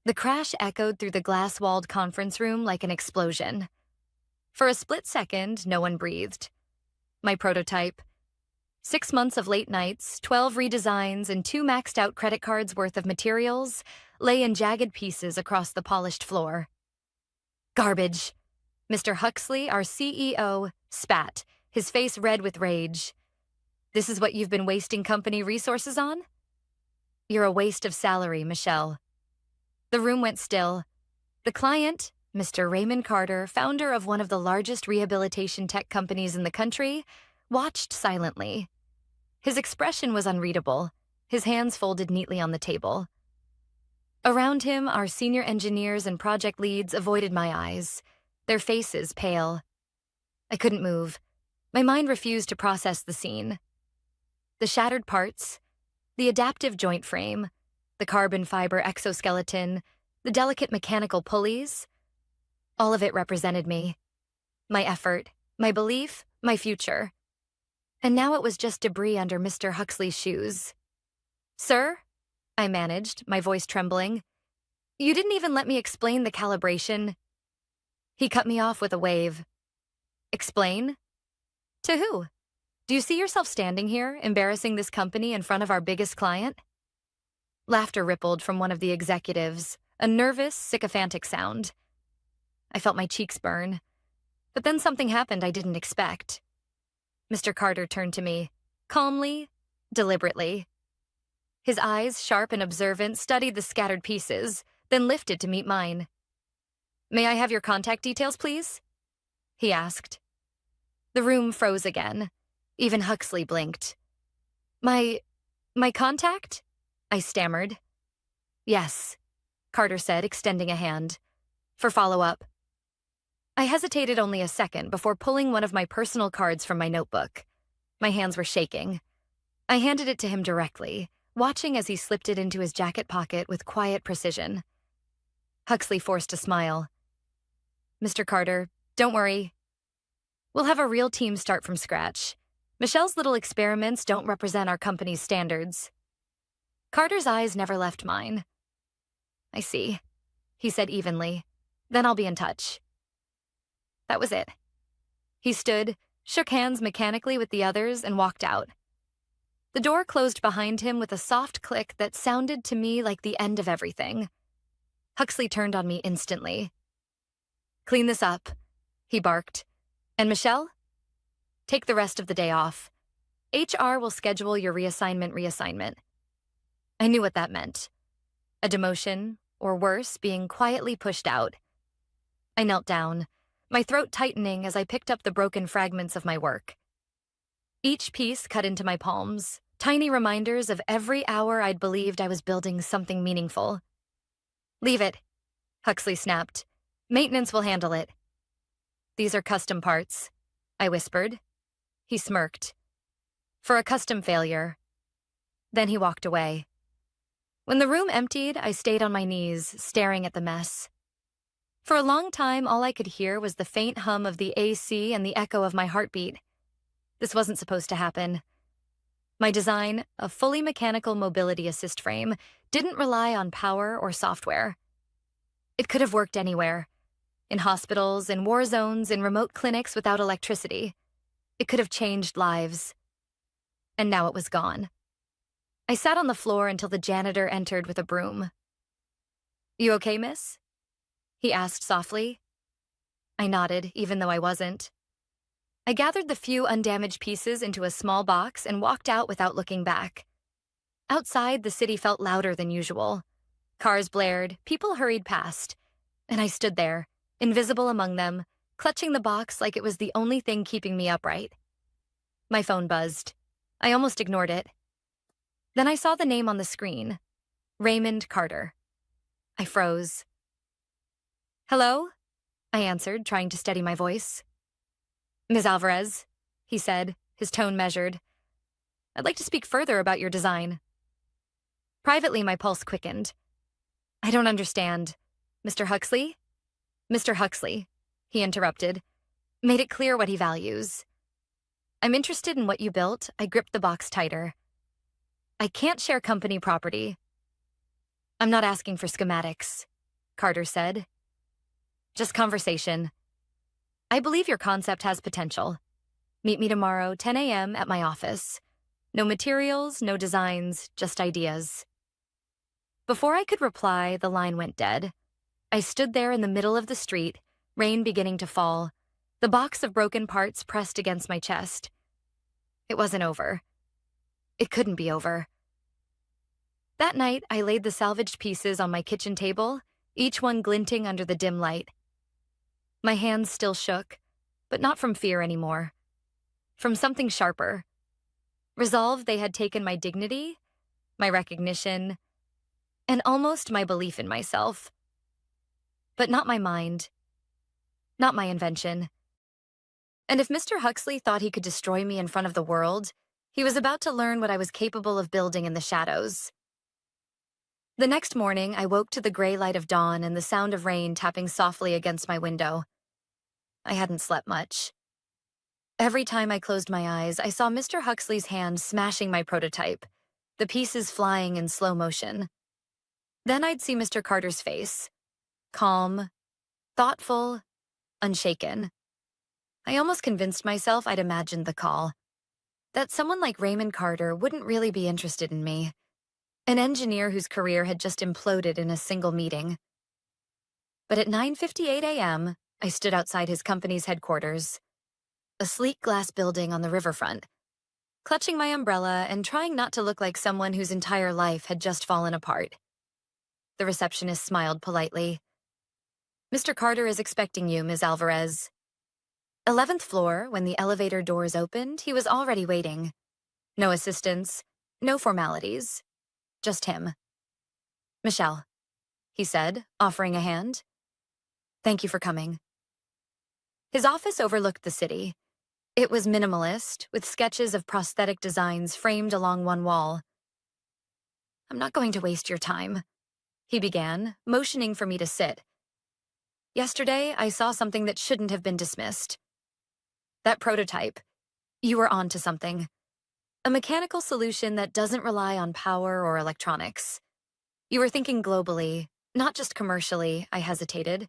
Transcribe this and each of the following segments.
The crash echoed through the glass-walled conference room like an explosion. For a split second, no one breathed. My prototype, 6 months of late nights, 12 redesigns, and 2 maxed-out credit cards worth of materials lay in jagged pieces across the polished floor. Garbage. Mr. Huxley, our CEO, spat, his face red with rage. This is what you've been wasting company resources on? You're a waste of salary, Michelle. The room went still. The client, Mr. Raymond Carter, founder of one of the largest rehabilitation tech companies in the country, watched silently. His expression was unreadable, his hands folded neatly on the table. Around him, our senior engineers and project leads avoided my eyes, their faces pale. I couldn't move. My mind refused to process the scene. The shattered parts, the adaptive joint frame, the carbon fiber exoskeleton, the delicate mechanical pulleys, all of it represented me. My effort, my belief, my future. And now it was just debris under Mr. Huxley's shoes. Sir? I managed, my voice trembling. You didn't even let me explain the calibration. He cut me off with a wave. Explain? To who? Do you see yourself standing here, embarrassing this company in front of our biggest client? Laughter rippled from one of the executives, a nervous, sycophantic sound. I felt my cheeks burn. But then something happened I didn't expect. Mr. Carter turned to me, calmly, deliberately. His eyes, sharp and observant, studied the scattered pieces, then lifted to meet mine. May I have your contact details, please? He asked. The room froze again. Even Huxley blinked. My contact? I stammered. Yes, Carter said, extending a hand. For follow-up. I hesitated only a second before pulling one of my personal cards from my notebook. My hands were shaking. I handed it to him directly, watching as he slipped it into his jacket pocket with quiet precision. Huxley forced a smile. Mr. Carter, don't worry. We'll have a real team start from scratch. Michelle's little experiments don't represent our company's standards. Carter's eyes never left mine. I see, he said evenly. Then I'll be in touch. That was it. He stood, shook hands mechanically with the others, and walked out. The door closed behind him with a soft click that sounded to me like the end of everything. Huxley turned on me instantly. Clean this up, he barked. And Michelle? Take the rest of the day off. HR will schedule your reassignment. I knew what that meant. A demotion, or worse, being quietly pushed out. I knelt down, my throat tightening as I picked up the broken fragments of my work. Each piece cut into my palms, tiny reminders of every hour I'd believed I was building something meaningful. Leave it, Huxley snapped. Maintenance will handle it. These are custom parts, I whispered. He smirked. For a custom failure. Then he walked away. When the room emptied, I stayed on my knees, staring at the mess. For a long time, all I could hear was the faint hum of the AC and the echo of my heartbeat. This wasn't supposed to happen. My design, a fully mechanical mobility assist frame, didn't rely on power or software. It could have worked anywhere. In hospitals, in war zones, in remote clinics without electricity. It could have changed lives. And now it was gone. I sat on the floor until the janitor entered with a broom. You okay, miss? He asked softly. I nodded, even though I wasn't. I gathered the few undamaged pieces into a small box and walked out without looking back. Outside, the city felt louder than usual. Cars blared, people hurried past, and I stood there, invisible among them, clutching the box like it was the only thing keeping me upright. My phone buzzed. I almost ignored it. Then I saw the name on the screen. Raymond Carter. I froze. Hello? I answered, trying to steady my voice. Ms. Alvarez, he said, his tone measured. I'd like to speak further about your design. Privately, my pulse quickened. I don't understand. Mr. Huxley? Mr. Huxley, he interrupted, made it clear what he values. I'm interested in what you built. I gripped the box tighter. I can't share company property. I'm not asking for schematics, Carter said. Just conversation. I believe your concept has potential. Meet me tomorrow, 10 a.m. at my office. No materials, no designs, just ideas. Before I could reply, the line went dead. I stood there in the middle of the street, rain beginning to fall, the box of broken parts pressed against my chest. It wasn't over. It couldn't be over. That night, I laid the salvaged pieces on my kitchen table, each one glinting under the dim light. My hands still shook, but not from fear anymore. From something sharper. Resolve they had taken my dignity, my recognition, and almost my belief in myself. But not my mind. Not my invention. And if Mr. Huxley thought he could destroy me in front of the world, he was about to learn what I was capable of building in the shadows. The next morning, I woke to the gray light of dawn and the sound of rain tapping softly against my window. I hadn't slept much. Every time I closed my eyes, I saw Mr. Huxley's hand smashing my prototype, the pieces flying in slow motion. Then I'd see Mr. Carter's face, calm, thoughtful, unshaken. I almost convinced myself I'd imagined the call, that someone like Raymond Carter wouldn't really be interested in me, an engineer whose career had just imploded in a single meeting. But at 9:58 a.m., I stood outside his company's headquarters, a sleek glass building on the riverfront, clutching my umbrella and trying not to look like someone whose entire life had just fallen apart. The receptionist smiled politely. "Mr. Carter is expecting you, Ms. Alvarez." 11th floor, when the elevator doors opened, he was already waiting. No assistants, no formalities, just him. "Michelle," he said, offering a hand. "Thank you for coming." His office overlooked the city. It was minimalist, with sketches of prosthetic designs framed along one wall. "I'm not going to waste your time," he began, motioning for me to sit. "Yesterday, I saw something that shouldn't have been dismissed. That prototype. You were onto something. A mechanical solution that doesn't rely on power or electronics. You were thinking globally, not just commercially," I hesitated.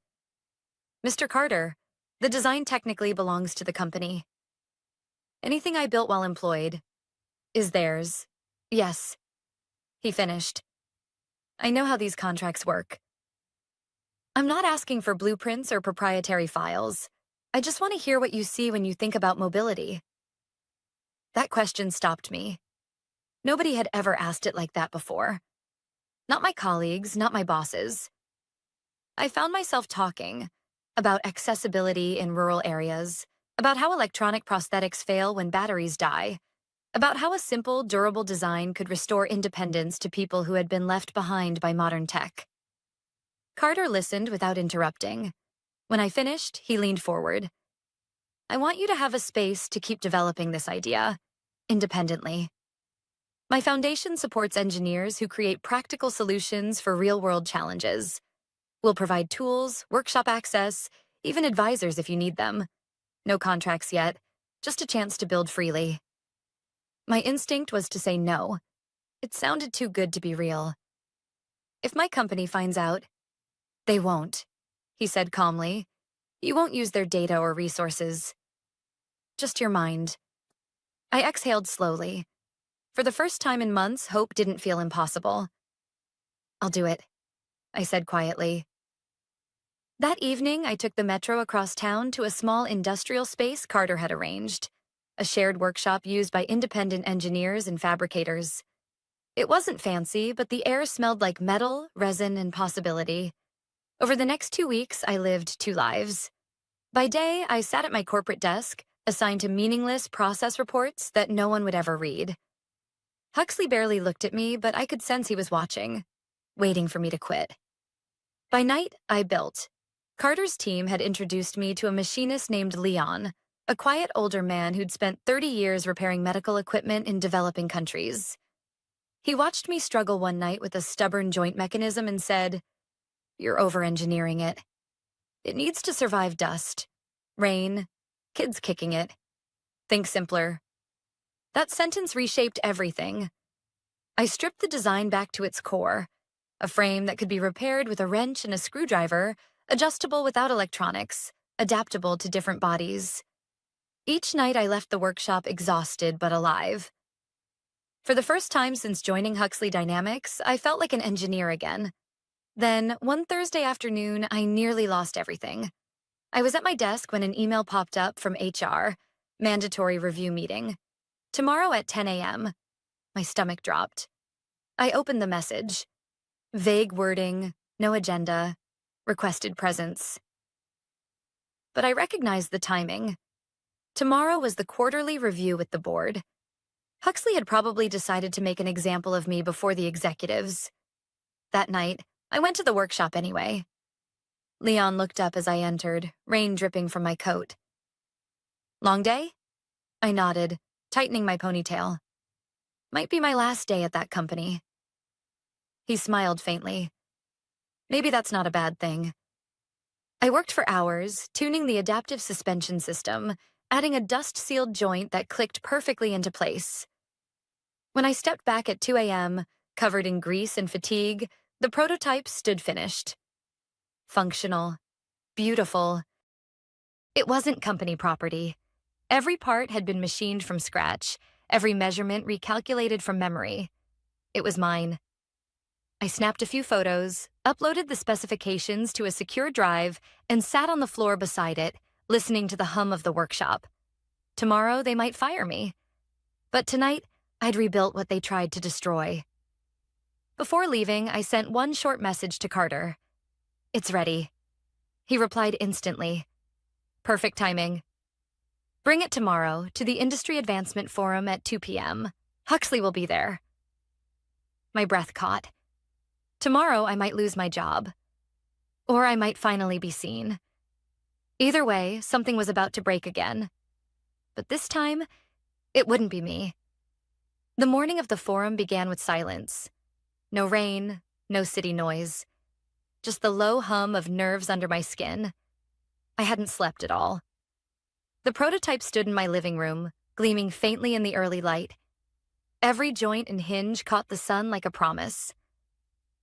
"Mr. Carter, the design technically belongs to the company. Anything I built while employed is theirs. Yes," he finished. "I know how these contracts work. I'm not asking for blueprints or proprietary files. I just want to hear what you see when you think about mobility." That question stopped me. Nobody had ever asked it like that before. Not my colleagues, not my bosses. I found myself talking about accessibility in rural areas, about how electronic prosthetics fail when batteries die, about how a simple, durable design could restore independence to people who had been left behind by modern tech. Carter listened without interrupting. When I finished, he leaned forward. "I want you to have a space to keep developing this idea, independently. My foundation supports engineers who create practical solutions for real-world challenges. We'll provide tools, workshop access, even advisors if you need them. No contracts yet, just a chance to build freely." My instinct was to say no. It sounded too good to be real. "If my company finds out, they won't," he said calmly. "You won't use their data or resources. Just your mind." I exhaled slowly. For the first time in months, hope didn't feel impossible. "I'll do it," I said quietly. That evening, I took the metro across town to a small industrial space Carter had arranged, a shared workshop used by independent engineers and fabricators. It wasn't fancy, but the air smelled like metal, resin, and possibility. Over the next 2 weeks, I lived 2 lives. By day, I sat at my corporate desk, assigned to meaningless process reports that no one would ever read. Huxley barely looked at me, but I could sense he was watching, waiting for me to quit. By night, I built. Carter's team had introduced me to a machinist named Leon, a quiet older man who'd spent 30 years repairing medical equipment in developing countries. He watched me struggle one night with a stubborn joint mechanism and said, "You're over-engineering it. It needs to survive dust, rain, kids kicking it. Think simpler." That sentence reshaped everything. I stripped the design back to its core, A frame that could be repaired with a wrench and a screwdriver, adjustable without electronics, adaptable to different bodies. Each night I left the workshop exhausted but alive. For the first time since joining Huxley Dynamics, I felt like an engineer again. Then, one Thursday afternoon, I nearly lost everything. I was at my desk when an email popped up from HR, mandatory review meeting. Tomorrow at 10 a.m. My stomach dropped. I opened the message. Vague wording, no agenda, requested presence. But I recognized the timing. Tomorrow was the quarterly review with the board. Huxley had probably decided to make an example of me before the executives. That night, I went to the workshop anyway. Leon looked up as I entered, rain dripping from my coat. Long day? I nodded, tightening my ponytail. Might be my last day at that company. He smiled faintly. Maybe that's not a bad thing. I worked for hours, tuning the adaptive suspension system, adding a dust-sealed joint that clicked perfectly into place. When I stepped back at 2 a.m., covered in grease and fatigue, the prototype stood finished. Functional. Beautiful. It wasn't company property. Every part had been machined from scratch, every measurement recalculated from memory. It was mine. I snapped a few photos, uploaded the specifications to a secure drive, and sat on the floor beside it, listening to the hum of the workshop. Tomorrow, they might fire me. But tonight, I'd rebuilt what they tried to destroy. Before leaving, I sent one short message to Carter. It's ready. He replied instantly. Perfect timing. Bring it tomorrow to the Industry Advancement Forum at 2 p.m. Huxley will be there. My breath caught. Tomorrow, I might lose my job. Or I might finally be seen. Either way, something was about to break again. But this time, it wouldn't be me. The morning of the forum began with silence. No rain, no city noise. Just the low hum of nerves under my skin. I hadn't slept at all. The prototype stood in my living room, gleaming faintly in the early light. Every joint and hinge caught the sun like a promise.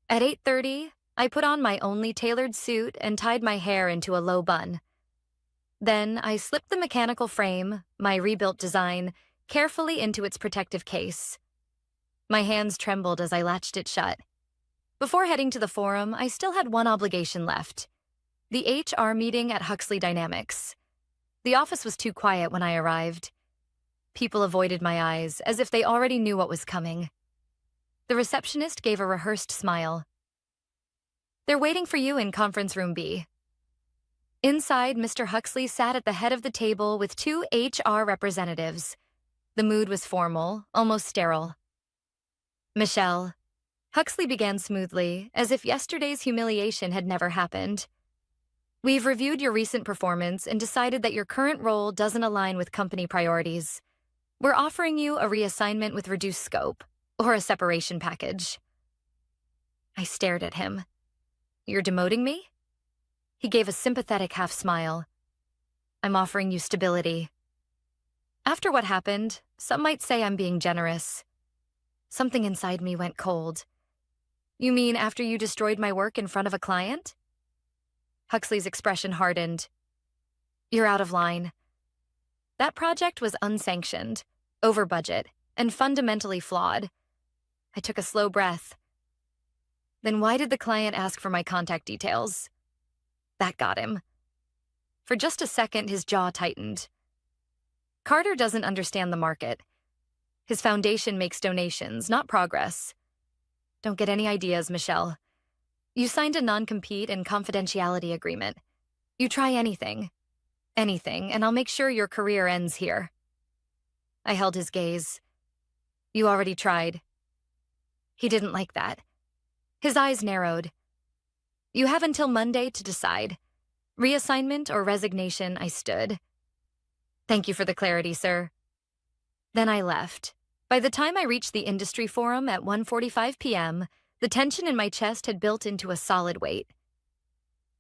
At 8:30, I put on my only tailored suit and tied my hair into a low bun. Then I slipped the mechanical frame, my rebuilt design, carefully into its protective case. My hands trembled as I latched it shut. Before heading to the forum, I still had one obligation left. The HR meeting at Huxley Dynamics. The office was too quiet when I arrived. People avoided my eyes, as if they already knew what was coming. The receptionist gave a rehearsed smile. They're waiting for you in conference room B. Inside, Mr. Huxley sat at the head of the table with 2 HR representatives. The mood was formal, almost sterile. Michelle. Huxley began smoothly, as if yesterday's humiliation had never happened. We've reviewed your recent performance and decided that your current role doesn't align with company priorities. We're offering you a reassignment with reduced scope, or a separation package. I stared at him. You're demoting me? He gave a sympathetic half smile. I'm offering you stability. After what happened, some might say I'm being generous. Something inside me went cold. You mean after you destroyed my work in front of a client? Huxley's expression hardened. You're out of line. That project was unsanctioned, over budget, and fundamentally flawed. I took a slow breath. Then why did the client ask for my contact details? That got him. For just a second, his jaw tightened. Carter doesn't understand the market. His foundation makes donations, not progress. Don't get any ideas, Michelle. You signed a non-compete and confidentiality agreement. You try anything, and I'll make sure your career ends here. I held his gaze. You already tried. He didn't like that. His eyes narrowed. You have until Monday to decide. Reassignment or resignation, I stood. Thank you for the clarity, sir. Then I left. By the time I reached the industry forum at 1:45 p.m., the tension in my chest had built into a solid weight.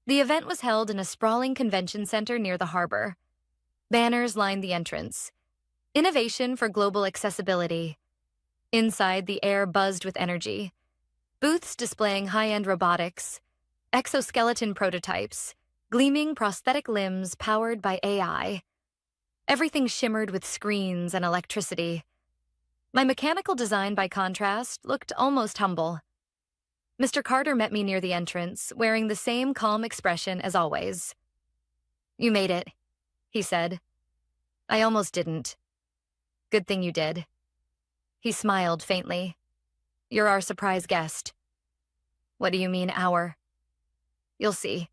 The event was held in a sprawling convention center near the harbor. Banners lined the entrance. Innovation for global accessibility. Inside, the air buzzed with energy. Booths displaying high-end robotics, exoskeleton prototypes, gleaming prosthetic limbs powered by AI. Everything shimmered with screens and electricity. My mechanical design, by contrast, looked almost humble. Mr. Carter met me near the entrance, wearing the same calm expression as always. "You made it," he said. "I almost didn't. Good thing you did." He smiled faintly. "You're our surprise guest." "What do you mean, our?" "You'll see."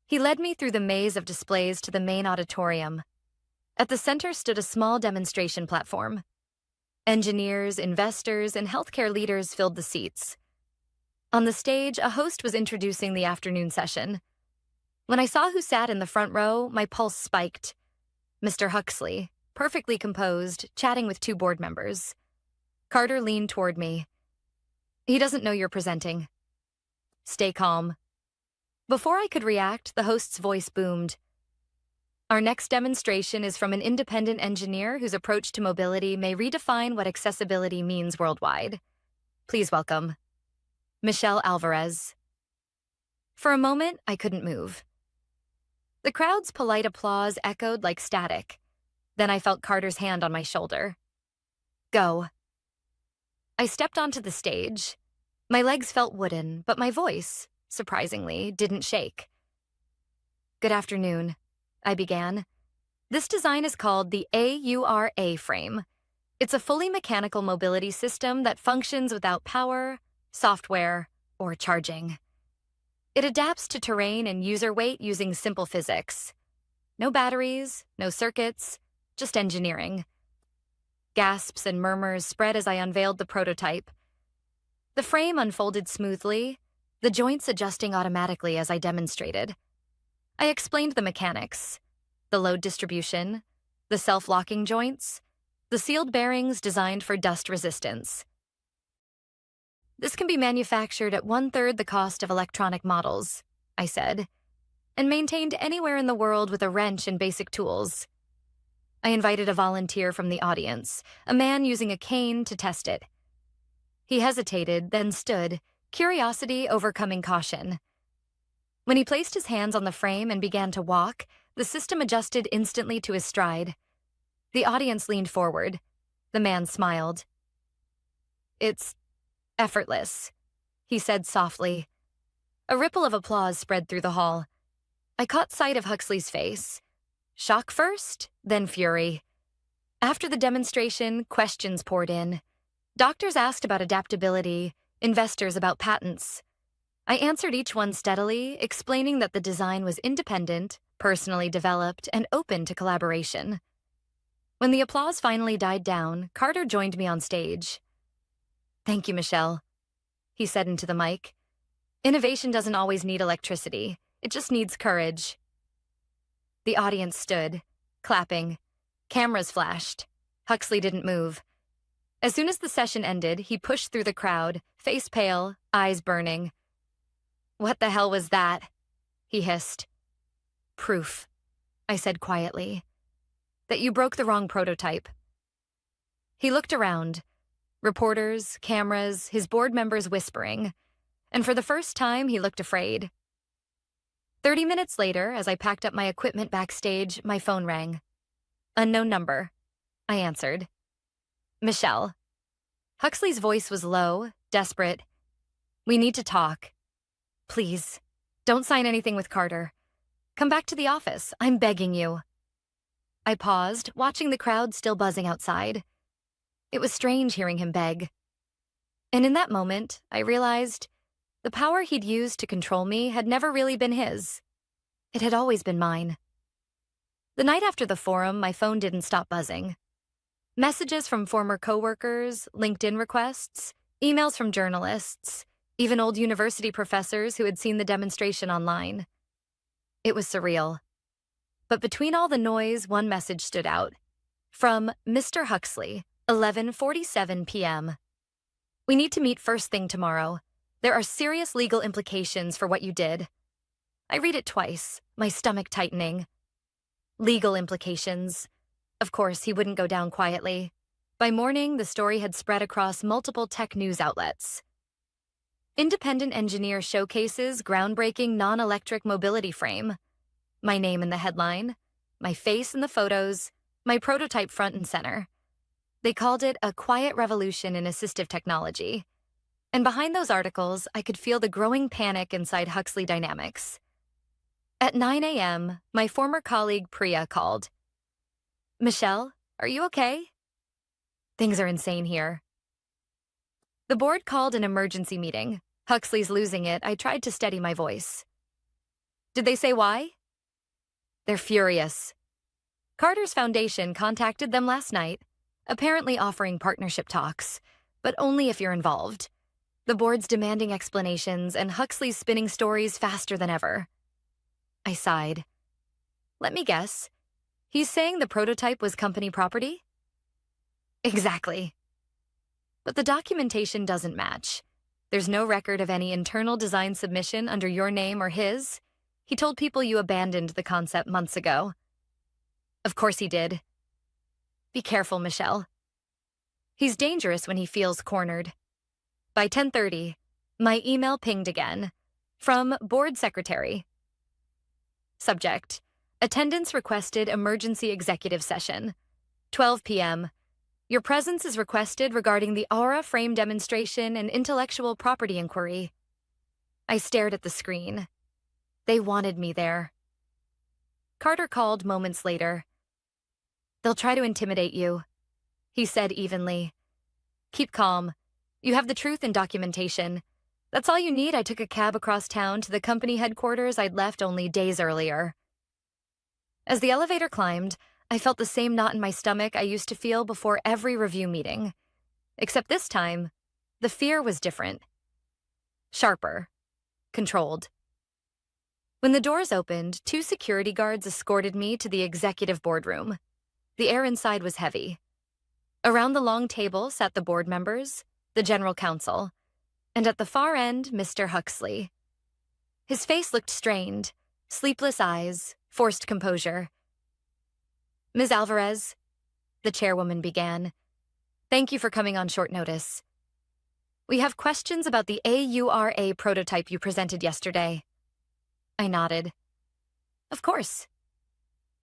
He led me through the maze of displays to the main auditorium. At the center stood a small demonstration platform. Engineers, investors, and healthcare leaders filled the seats. On the stage, a host was introducing the afternoon session. When I saw who sat in the front row, my pulse spiked. Mr. Huxley, perfectly composed, chatting with two board members. Carter leaned toward me. "He doesn't know you're presenting. Stay calm." Before I could react, the host's voice boomed. "Our next demonstration is from an independent engineer whose approach to mobility may redefine what accessibility means worldwide. Please welcome Michelle Alvarez." For a moment, I couldn't move. The crowd's polite applause echoed like static. Then I felt Carter's hand on my shoulder. "Go." I stepped onto the stage. My legs felt wooden, but my voice, surprisingly, didn't shake. "Good afternoon," I began. "This design is called the AURA frame. It's a fully mechanical mobility system that functions without power, software, or charging. It adapts to terrain and user weight using simple physics. No batteries, no circuits, just engineering." Gasps and murmurs spread as I unveiled the prototype. The frame unfolded smoothly, the joints adjusting automatically as I demonstrated. I explained the mechanics, the load distribution, the self-locking joints, the sealed bearings designed for dust resistance. "This can be manufactured at 1/3 the cost of electronic models," I said, "and maintained anywhere in the world with a wrench and basic tools." I invited a volunteer from the audience, a man using a cane, to test it. He hesitated, then stood, curiosity overcoming caution. When he placed his hands on the frame and began to walk, the system adjusted instantly to his stride. The audience leaned forward. The man smiled. "It's effortless," he said softly. A ripple of applause spread through the hall. I caught sight of Huxley's face. Shock first, then fury. After the demonstration, questions poured in. Doctors asked about adaptability, investors about patents. I answered each one steadily, explaining that the design was independent, personally developed, and open to collaboration. When the applause finally died down, Carter joined me on stage. "Thank you, Michelle," he said into the mic. "Innovation doesn't always need electricity. It just needs courage." The audience stood, clapping. Cameras flashed. Huxley didn't move. As soon as the session ended, he pushed through the crowd, face pale, eyes burning. "What the hell was that?" he hissed. "Proof," I said quietly, "that you broke the wrong prototype." He looked around. Reporters, cameras, his board members whispering. And for the first time, he looked afraid. 30 minutes later, as I packed up my equipment backstage, my phone rang. "Unknown number," I answered. "Michelle." Huxley's voice was low, desperate. "We need to talk. Please, don't sign anything with Carter. Come back to the office. I'm begging you." I paused, watching the crowd still buzzing outside. It was strange hearing him beg. And in that moment, I realized the power he'd used to control me had never really been his. It had always been mine. The night after the forum, my phone didn't stop buzzing. Messages from former coworkers, LinkedIn requests, emails from journalists, even old university professors who had seen the demonstration online. It was surreal. But between all the noise, one message stood out. From Mr. Huxley, 11:47 p.m. "We need to meet first thing tomorrow. There are serious legal implications for what you did." I read it twice, my stomach tightening. Legal implications. Of course, he wouldn't go down quietly. By morning, the story had spread across multiple tech news outlets. Independent engineer showcases groundbreaking non-electric mobility frame. My name in the headline, my face in the photos, my prototype front and center. They called it a quiet revolution in assistive technology. And behind those articles, I could feel the growing panic inside Huxley Dynamics. At 9 a.m., my former colleague Priya called. "Michelle, are you okay?" "Things are insane here." The board called an emergency meeting. Huxley's losing it. I tried to steady my voice. "Did they say why?" "They're furious. Carter's Foundation contacted them last night, apparently offering partnership talks, but only if you're involved. The board's demanding explanations, and Huxley's spinning stories faster than ever." I sighed. "Let me guess. He's saying the prototype was company property?" "Exactly. But the documentation doesn't match. There's no record of any internal design submission under your name or his. He told people you abandoned the concept months ago." "Of course he did." "Be careful, Michelle. He's dangerous when he feels cornered." By 10:30, my email pinged again. From Board Secretary. Subject: Attendance requested emergency executive session. 12 p.m. Your presence is requested regarding the Aura frame demonstration and intellectual property inquiry. I stared at the screen. They wanted me there. Carter called moments later. "They'll try to intimidate you," he said evenly. "Keep calm. You have the truth and documentation. That's all you need." I took a cab across town to the company headquarters I'd left only days earlier. As the elevator climbed, I felt the same knot in my stomach I used to feel before every review meeting. Except this time, the fear was different. Sharper. Controlled. When the doors opened, 2 security guards escorted me to the executive boardroom. The air inside was heavy. Around the long table sat the board members, the general counsel, and at the far end, Mr. Huxley. His face looked strained, sleepless eyes, forced composure. "Ms. Alvarez," the chairwoman began, "thank you for coming on short notice. We have questions about the AURA prototype you presented yesterday." I nodded. "Of course."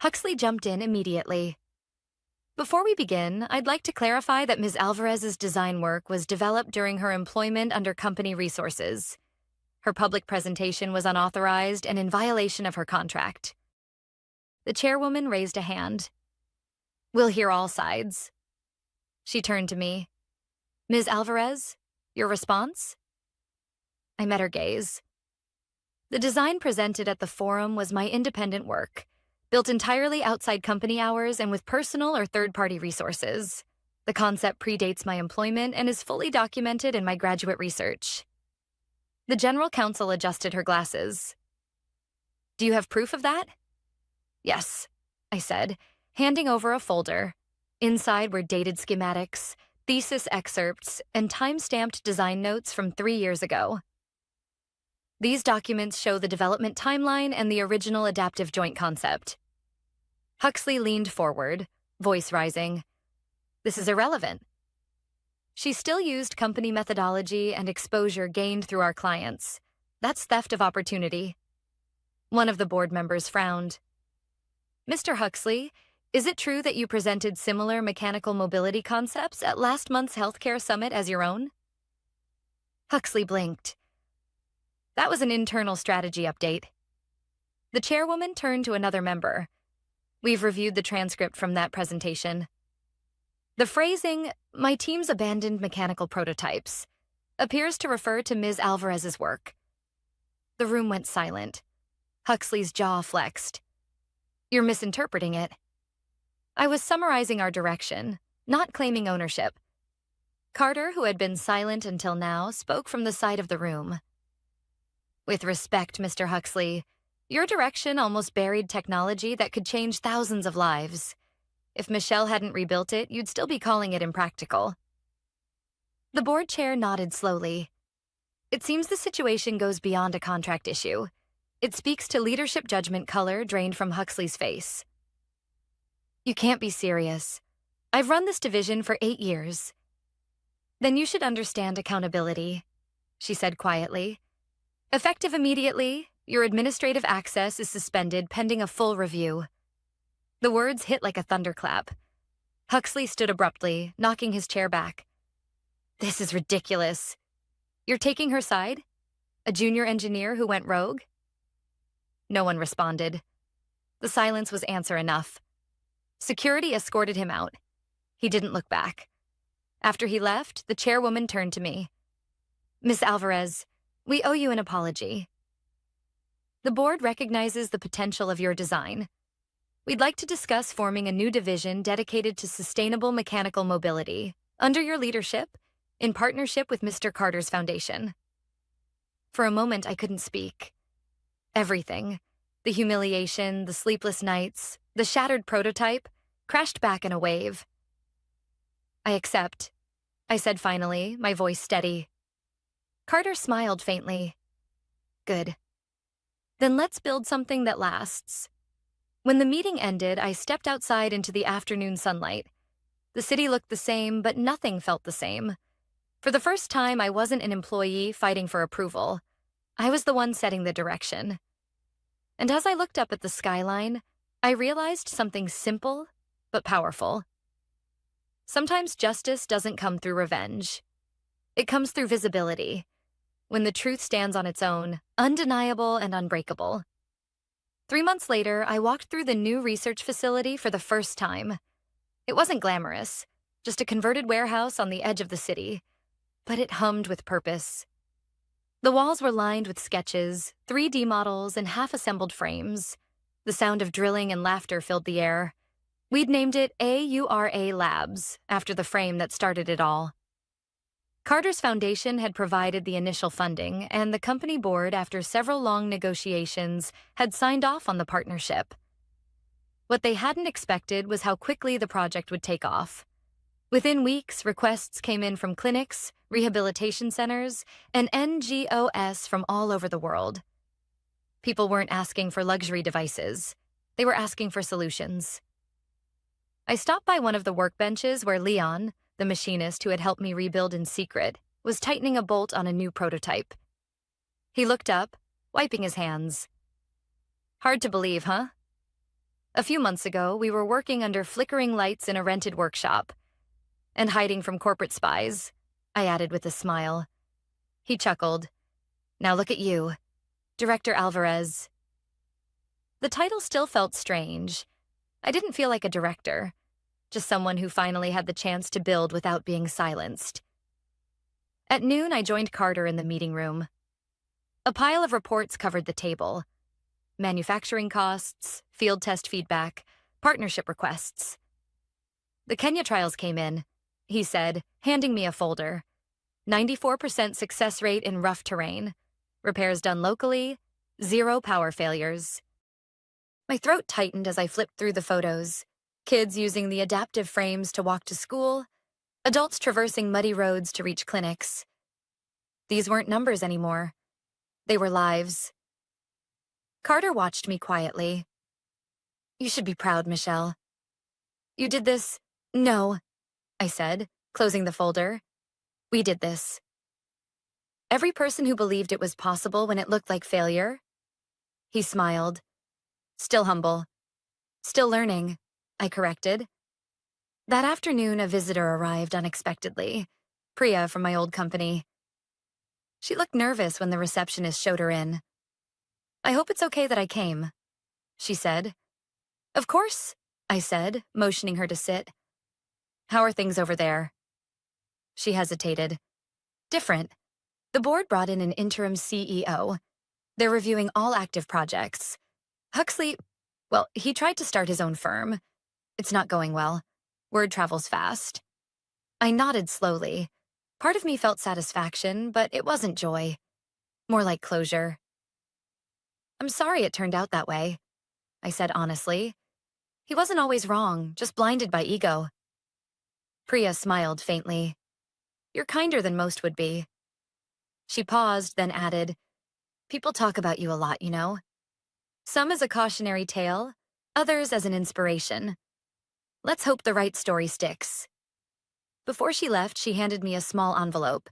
Huxley jumped in immediately. "Before we begin, I'd like to clarify that Ms. Alvarez's design work was developed during her employment under company resources. Her public presentation was unauthorized and in violation of her contract." The chairwoman raised a hand. "We'll hear all sides." She turned to me. "Ms. Alvarez, your response?" I met her gaze. The design presented at the forum was my independent work, built entirely outside company hours and with personal or third-party resources. The concept predates my employment and is fully documented in my graduate research. The general counsel adjusted her glasses. "Do you have proof of that?" "Yes," I said, handing over a folder. Inside were dated schematics, thesis excerpts, and time-stamped design notes from 3 years ago. These documents show the development timeline and the original adaptive joint concept. Huxley leaned forward, voice rising. "This is irrelevant." She still used company methodology and exposure gained through our clients. That's theft of opportunity. One of the board members frowned. "Mr. Huxley, is it true that you presented similar mechanical mobility concepts at last month's healthcare summit as your own?" Huxley blinked. "That was an internal strategy update." The chairwoman turned to another member. "We've reviewed the transcript from that presentation. The phrasing, 'my team's abandoned mechanical prototypes,' appears to refer to Ms. Alvarez's work." The room went silent. Huxley's jaw flexed. "You're misinterpreting it." I was summarizing our direction, not claiming ownership. Carter, who had been silent until now, spoke from the side of the room. "With respect, Mr. Huxley, your direction almost buried technology that could change thousands of lives. If Michelle hadn't rebuilt it, you'd still be calling it impractical." The board chair nodded slowly. "It seems the situation goes beyond a contract issue. It speaks to leadership judgment color drained from Huxley's face." "You can't be serious. I've run this division for 8 years." "Then you should understand accountability." she said quietly. Effective immediately, your administrative access is suspended pending a full review. The words hit like a thunderclap. Huxley stood abruptly, knocking his chair back. This is ridiculous. You're taking her side? A junior engineer who went rogue? No one responded. The silence was answer enough. Security escorted him out. He didn't look back. After he left, the chairwoman turned to me. Miss Alvarez, we owe you an apology. The board recognizes the potential of your design. We'd like to discuss forming a new division dedicated to sustainable mechanical mobility, under your leadership, in partnership with Mr. Carter's foundation. For a moment, I couldn't speak. Everything, the humiliation, the sleepless nights, the shattered prototype, crashed back in a wave. I accept, I said finally, my voice steady. Carter smiled faintly. Good. Then let's build something that lasts. When the meeting ended, I stepped outside into the afternoon sunlight. The city looked the same, but nothing felt the same. For the first time, I wasn't an employee fighting for approval. I was the one setting the direction. And as I looked up at the skyline, I realized something simple but powerful. Sometimes justice doesn't come through revenge. It comes through visibility, when the truth stands on its own, undeniable and unbreakable. 3 months later, I walked through the new research facility for the first time. It wasn't glamorous, just a converted warehouse on the edge of the city, but it hummed with purpose. The walls were lined with sketches, 3D models, and half-assembled frames. The sound of drilling and laughter filled the air. We'd named it AURA Labs, after the frame that started it all. Carter's foundation had provided the initial funding, and the company board, after several long negotiations, had signed off on the partnership. What they hadn't expected was how quickly the project would take off. Within weeks, requests came in from clinics, rehabilitation centers, and NGOs from all over the world. People weren't asking for luxury devices. They were asking for solutions. I stopped by one of the workbenches where Leon, the machinist who had helped me rebuild in secret, was tightening a bolt on a new prototype. He looked up, wiping his hands. Hard to believe, huh? A few months ago, we were working under flickering lights in a rented workshop. And hiding from corporate spies, I added with a smile. He chuckled. Now look at you, Director Alvarez. The title still felt strange. I didn't feel like a director. Just someone who finally had the chance to build without being silenced. At noon, I joined Carter in the meeting room. A pile of reports covered the table. Manufacturing costs, field test feedback, partnership requests. The Kenya trials came in, he said, handing me a folder. 94% success rate in rough terrain. Repairs done locally, 0 power failures. My throat tightened as I flipped through the photos. Kids using the adaptive frames to walk to school, adults traversing muddy roads to reach clinics. These weren't numbers anymore. They were lives. Carter watched me quietly. You should be proud, Michelle. You did this? No, I said, closing the folder. We did this. Every person who believed it was possible when it looked like failure. He smiled. Still humble. Still learning. I corrected. That afternoon, a visitor arrived unexpectedly, Priya from my old company. She looked nervous when the receptionist showed her in. I hope it's okay that I came, she said. Of course, I said, motioning her to sit. How are things over there? She hesitated. Different. The board brought in an interim CEO. They're reviewing all active projects. Huxley, well, he tried to start his own firm. It's not going well. Word travels fast. I nodded slowly. Part of me felt satisfaction, but it wasn't joy. More like closure. I'm sorry it turned out that way, I said honestly. He wasn't always wrong, just blinded by ego. Priya smiled faintly. You're kinder than most would be. She paused, then added, People talk about you a lot, you know. Some as a cautionary tale, others as an inspiration. Let's hope the right story sticks. Before she left, she handed me a small envelope.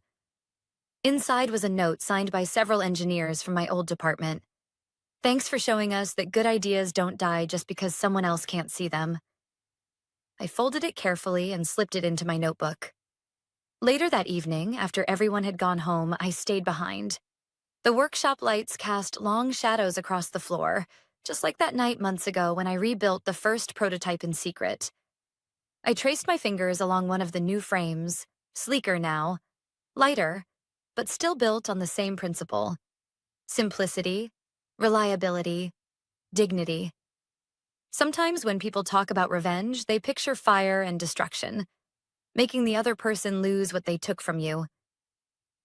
Inside was a note signed by several engineers from my old department. Thanks for showing us that good ideas don't die just because someone else can't see them. I folded it carefully and slipped it into my notebook. Later that evening, after everyone had gone home, I stayed behind. The workshop lights cast long shadows across the floor, just like that night months ago when I rebuilt the first prototype in secret. I traced my fingers along one of the new frames, sleeker now, lighter, but still built on the same principle: simplicity, reliability, dignity. Sometimes when people talk about revenge, they picture fire and destruction, making the other person lose what they took from you.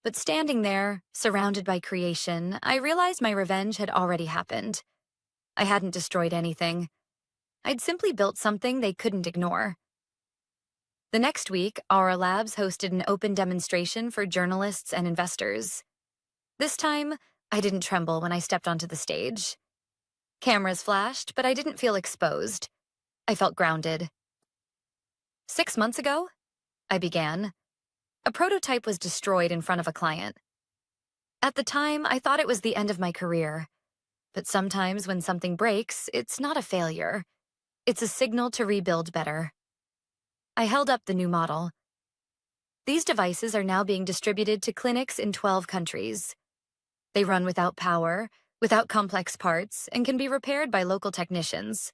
But standing there, surrounded by creation, I realized my revenge had already happened. I hadn't destroyed anything. I'd simply built something they couldn't ignore. The next week, our labs hosted an open demonstration for journalists and investors. This time, I didn't tremble when I stepped onto the stage. Cameras flashed, but I didn't feel exposed. I felt grounded. 6 months ago, I began. A prototype was destroyed in front of a client. At the time, I thought it was the end of my career. But sometimes when something breaks, it's not a failure. It's a signal to rebuild better. I held up the new model. These devices are now being distributed to clinics in 12 countries. They run without power, without complex parts, and can be repaired by local technicians.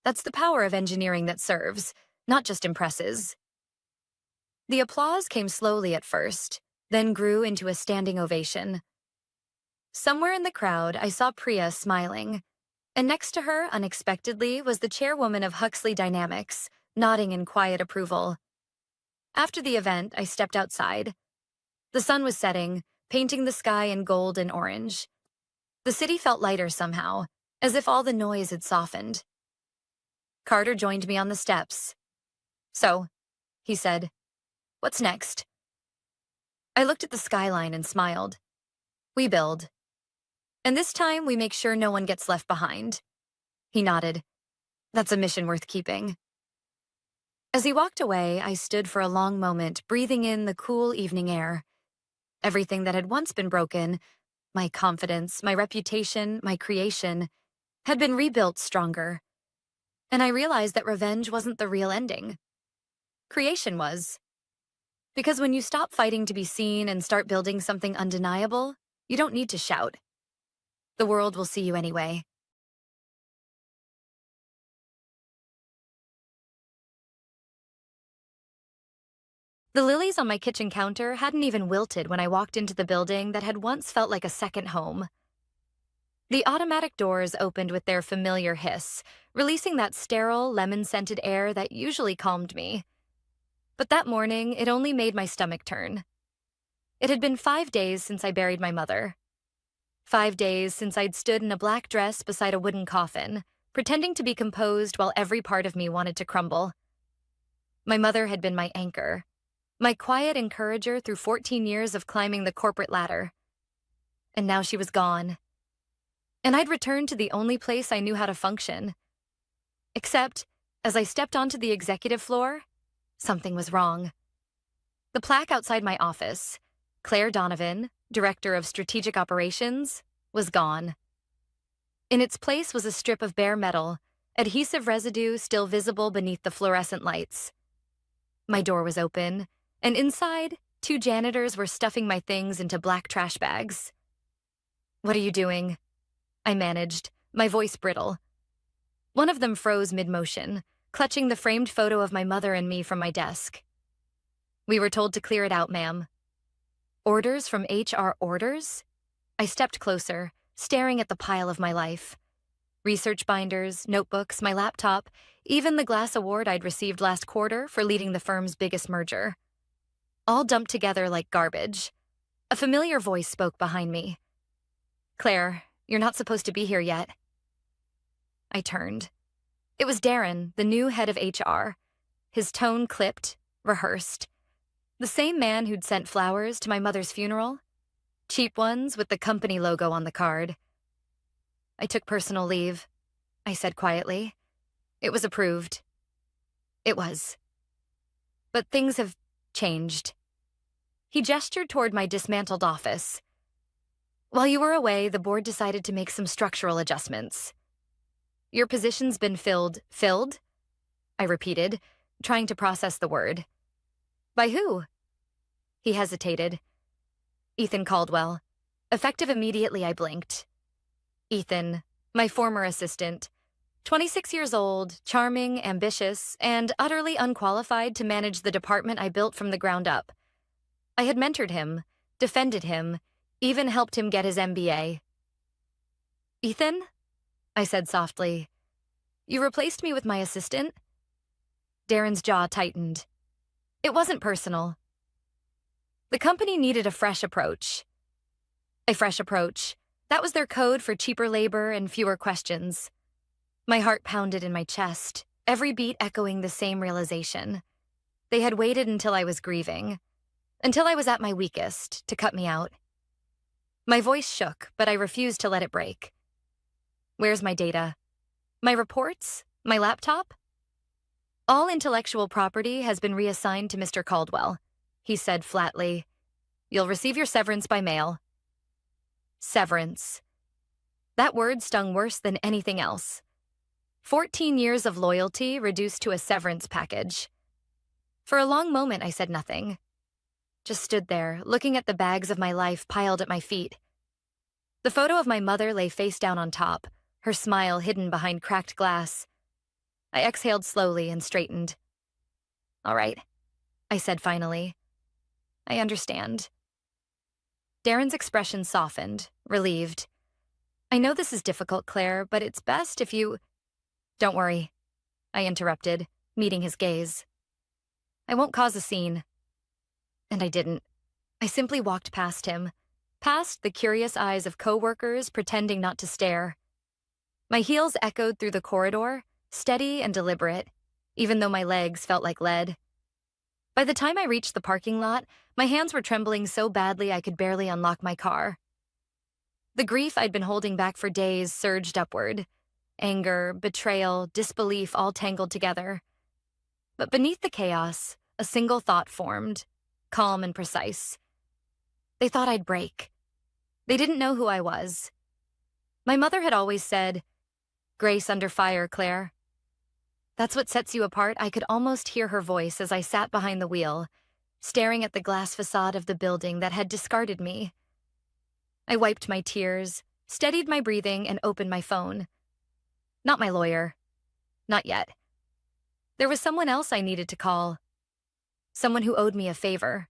That's the power of engineering that serves, not just impresses. The applause came slowly at first, then grew into a standing ovation. Somewhere in the crowd, I saw Priya smiling, and next to her, unexpectedly, was the chairwoman of Huxley Dynamics, nodding in quiet approval. After the event, I stepped outside. The sun was setting, painting the sky in gold and orange. The city felt lighter somehow, as if all the noise had softened. Carter joined me on the steps. "So," he said, "what's next?" I looked at the skyline and smiled. "We build. And this time we make sure no one gets left behind." He nodded. "That's a mission worth keeping." As he walked away, I stood for a long moment, breathing in the cool evening air. Everything that had once been broken, my confidence, my reputation, my creation, had been rebuilt stronger. And I realized that revenge wasn't the real ending. Creation was. Because when you stop fighting to be seen and start building something undeniable, you don't need to shout. The world will see you anyway. The lilies on my kitchen counter hadn't even wilted when I walked into the building that had once felt like a second home. The automatic doors opened with their familiar hiss, releasing that sterile, lemon-scented air that usually calmed me. But that morning, it only made my stomach turn. It had been 5 days since I buried my mother. 5 days since I'd stood in a black dress beside a wooden coffin, pretending to be composed while every part of me wanted to crumble. My mother had been my anchor, my quiet encourager through 14 years of climbing the corporate ladder. And now she was gone. And I'd returned to the only place I knew how to function. Except, as I stepped onto the executive floor, something was wrong. The plaque outside my office, Claire Donovan, Director of Strategic Operations, was gone. In its place was a strip of bare metal, adhesive residue still visible beneath the fluorescent lights. My door was open, and inside, 2 janitors were stuffing my things into black trash bags. "What are you doing?" I managed, my voice brittle. One of them froze mid-motion, clutching the framed photo of my mother and me from my desk. "We were told to clear it out, ma'am." Orders from HR orders? I stepped closer, staring at the pile of my life. Research binders, notebooks, my laptop, even the glass award I'd received last quarter for leading the firm's biggest merger. All dumped together like garbage. A familiar voice spoke behind me. "Claire, you're not supposed to be here yet." I turned. It was Darren, the new head of HR. His tone clipped, rehearsed. The same man who'd sent flowers to my mother's funeral. Cheap ones with the company logo on the card. "I took personal leave," I said quietly. "It was approved." It was. But things have changed. He gestured toward my dismantled office. While you were away, the board decided to make some structural adjustments. Your position's been filled. Filled? I repeated, trying to process the word. By who? He hesitated. Ethan Caldwell. Effective immediately, I blinked. Ethan, my former assistant. 26 years old, charming, ambitious, and utterly unqualified to manage the department I built from the ground up. I had mentored him, defended him, even helped him get his MBA. Ethan? I said softly. You replaced me with my assistant? Darren's jaw tightened. It wasn't personal. The company needed a fresh approach. A fresh approach. That was their code for cheaper labor and fewer questions. My heart pounded in my chest, every beat echoing the same realization. They had waited until I was grieving, until I was at my weakest, to cut me out. My voice shook, but I refused to let it break. Where's my data? My reports? My laptop? All intellectual property has been reassigned to Mr. Caldwell, he said flatly. You'll receive your severance by mail. Severance. That word stung worse than anything else. 14 years of loyalty reduced to a severance package. For a long moment, I said nothing. Just stood there, looking at the bags of my life piled at my feet. The photo of my mother lay face down on top, her smile hidden behind cracked glass. I exhaled slowly and straightened. All right, I said finally. I understand. Darren's expression softened, relieved. I know this is difficult, Claire, but it's best if you... Don't worry, I interrupted, meeting his gaze. I won't cause a scene. And I didn't. I simply walked past him, past the curious eyes of coworkers pretending not to stare. My heels echoed through the corridor, steady and deliberate, even though my legs felt like lead. By the time I reached the parking lot, my hands were trembling so badly I could barely unlock my car. The grief I'd been holding back for days surged upward. Anger, betrayal, disbelief all tangled together. But beneath the chaos, a single thought formed, calm and precise. They thought I'd break. They didn't know who I was. My mother had always said, "Grace under fire, Claire." That's what sets you apart. I could almost hear her voice as I sat behind the wheel, staring at the glass facade of the building that had discarded me. I wiped my tears, steadied my breathing, and opened my phone. Not my lawyer. Not yet. There was someone else I needed to call. Someone who owed me a favor.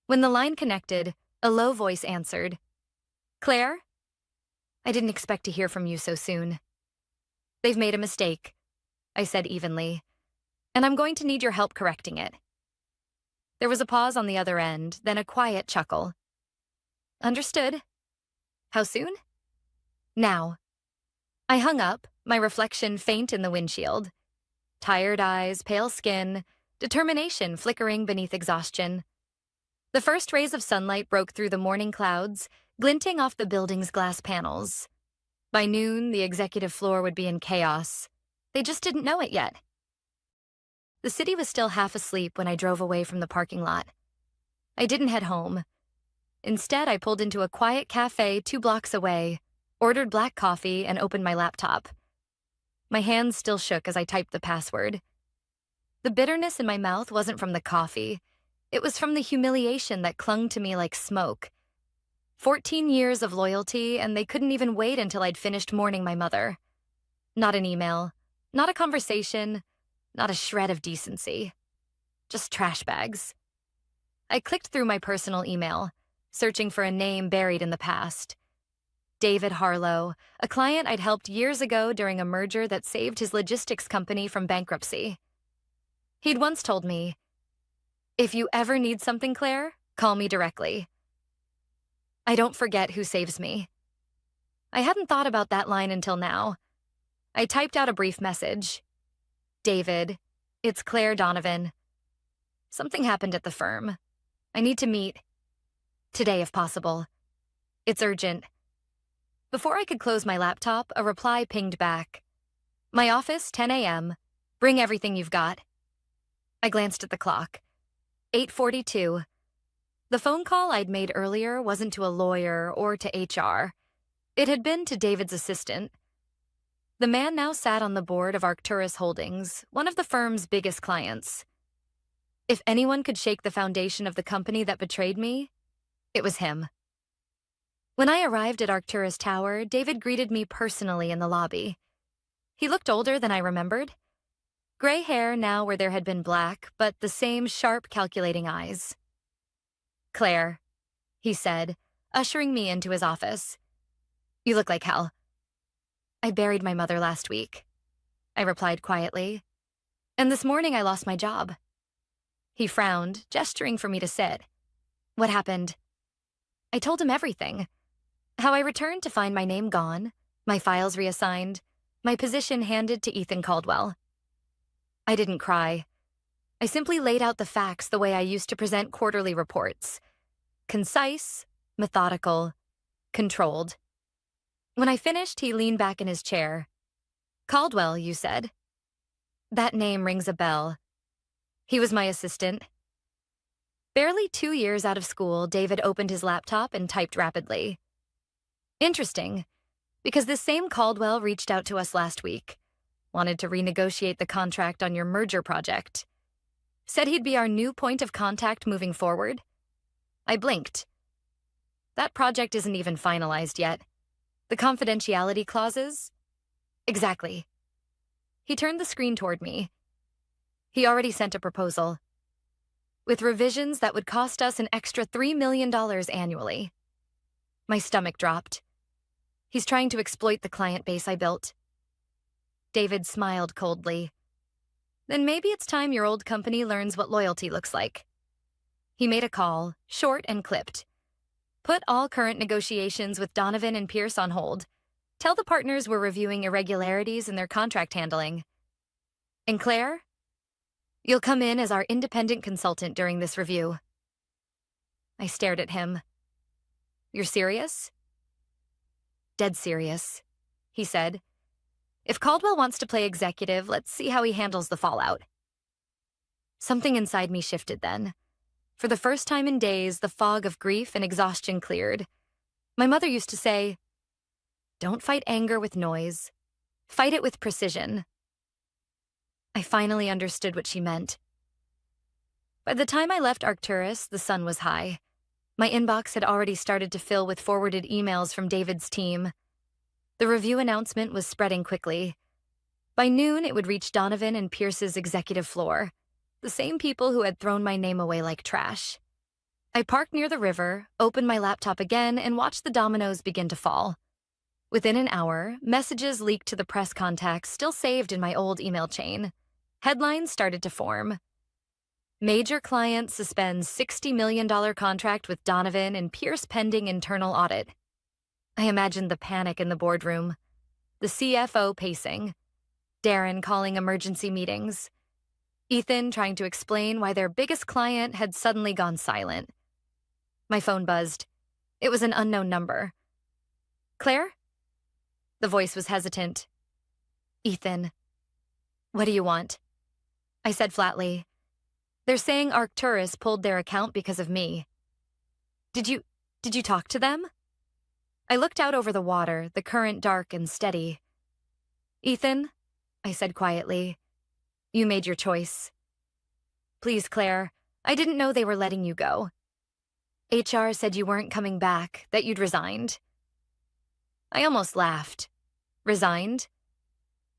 When the line connected, a low voice answered. Claire? I didn't expect to hear from you so soon. They've made a mistake, I said evenly, and I'm going to need your help correcting it. There was a pause on the other end, then a quiet chuckle. Understood. How soon? Now. I hung up, my reflection faint in the windshield. Tired eyes, pale skin, determination flickering beneath exhaustion. The first rays of sunlight broke through the morning clouds, glinting off the building's glass panels. By noon, the executive floor would be in chaos. They just didn't know it yet. The city was still half asleep when I drove away from the parking lot. I didn't head home. Instead, I pulled into a quiet cafe 2 blocks away, ordered black coffee, and opened my laptop. My hands still shook as I typed the password. The bitterness in my mouth wasn't from the coffee. It was from the humiliation that clung to me like smoke. 14 years of loyalty, and they couldn't even wait until I'd finished mourning my mother. Not an email, not a conversation, not a shred of decency. Just trash bags. I clicked through my personal email, searching for a name buried in the past. David Harlow, a client I'd helped years ago during a merger that saved his logistics company from bankruptcy. He'd once told me, "If you ever need something, Claire, call me directly." I don't forget who saves me. I hadn't thought about that line until now. I typed out a brief message. David, it's Claire Donovan. Something happened at the firm. I need to meet. Today, if possible. It's urgent. Before I could close my laptop, a reply pinged back. My office, 10 a.m. Bring everything you've got. I glanced at the clock. 8:42. The phone call I'd made earlier wasn't to a lawyer or to HR. It had been to David's assistant. The man now sat on the board of Arcturus Holdings, one of the firm's biggest clients. If anyone could shake the foundation of the company that betrayed me, it was him. When I arrived at Arcturus Tower, David greeted me personally in the lobby. He looked older than I remembered. Gray hair now where there had been black, but the same sharp, calculating eyes. "Claire," he said, ushering me into his office. "You look like hell." "I buried my mother last week," I replied quietly. "And this morning I lost my job." He frowned, gesturing for me to sit. "What happened?" I told him everything. How I returned to find my name gone, my files reassigned, my position handed to Ethan Caldwell. I didn't cry. I simply laid out the facts the way I used to present quarterly reports. Concise, methodical, controlled. When I finished, he leaned back in his chair. "Caldwell, you said?" That name rings a bell. He was my assistant. Barely 2 years out of school, David opened his laptop and typed rapidly. "Interesting, because this same Caldwell reached out to us last week. Wanted to renegotiate the contract on your merger project. Said he'd be our new point of contact moving forward." I blinked. "That project isn't even finalized yet. The confidentiality clauses?" "Exactly." He turned the screen toward me. He already sent a proposal, with revisions that would cost us an extra $3 million annually. My stomach dropped. He's trying to exploit the client base I built. David smiled coldly. "Then maybe it's time your old company learns what loyalty looks like." He made a call, short and clipped. "Put all current negotiations with Donovan and Pierce on hold. Tell the partners we're reviewing irregularities in their contract handling. And Claire, you'll come in as our independent consultant during this review." I stared at him. "You're serious?" "Dead serious," he said. "If Caldwell wants to play executive, let's see how he handles the fallout." Something inside me shifted then. For the first time in days, the fog of grief and exhaustion cleared. My mother used to say, "Don't fight anger with noise. Fight it with precision." I finally understood what she meant. By the time I left Arcturus, the sun was high. My inbox had already started to fill with forwarded emails from David's team. The review announcement was spreading quickly. By noon, it would reach Donovan and Pierce's executive floor, the same people who had thrown my name away like trash. I parked near the river, opened my laptop again, and watched the dominoes begin to fall. Within an hour, messages leaked to the press contacts still saved in my old email chain. Headlines started to form. Major client suspends $60 million contract with Donovan and Pierce pending internal audit. I imagined the panic in the boardroom. The CFO pacing. Darren calling emergency meetings. Ethan trying to explain why their biggest client had suddenly gone silent. My phone buzzed. It was an unknown number. "Claire?" The voice was hesitant. "Ethan." "What do you want?" I said flatly. "They're saying Arcturus pulled their account because of me." Did you talk to them?" I looked out over the water, the current dark and steady. "Ethan," I said quietly, "you made your choice. Please, Claire, I didn't know they were letting you go. HR said you weren't coming back, that you'd resigned." I almost laughed. "Resigned?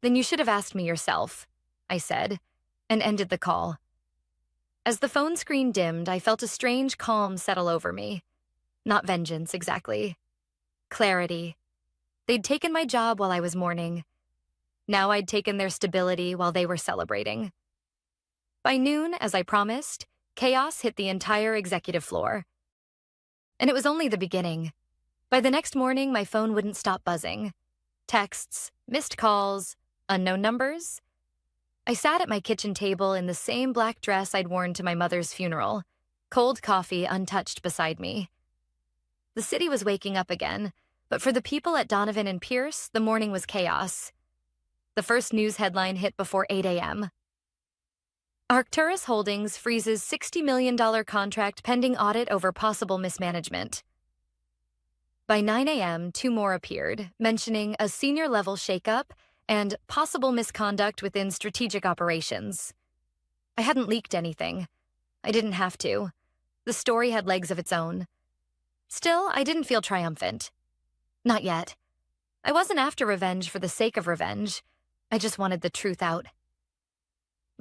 Then you should have asked me yourself," I said, and ended the call. As the phone screen dimmed, I felt a strange calm settle over me. Not vengeance, exactly. Clarity. They'd taken my job while I was mourning. Now I'd taken their stability while they were celebrating. By noon, as I promised, chaos hit the entire executive floor. And it was only the beginning. By the next morning, my phone wouldn't stop buzzing. Texts, missed calls, unknown numbers. I sat at my kitchen table in the same black dress I'd worn to my mother's funeral, cold coffee untouched beside me. The city was waking up again, but for the people at Donovan and Pierce, the morning was chaos. The first news headline hit before 8 a.m. Arcturus Holdings freezes $60 million contract pending audit over possible mismanagement. By 9 a.m., two more appeared, mentioning a senior-level shakeup and possible misconduct within strategic operations. I hadn't leaked anything. I didn't have to. The story had legs of its own. Still, I didn't feel triumphant. Not yet. I wasn't after revenge for the sake of revenge. I just wanted the truth out.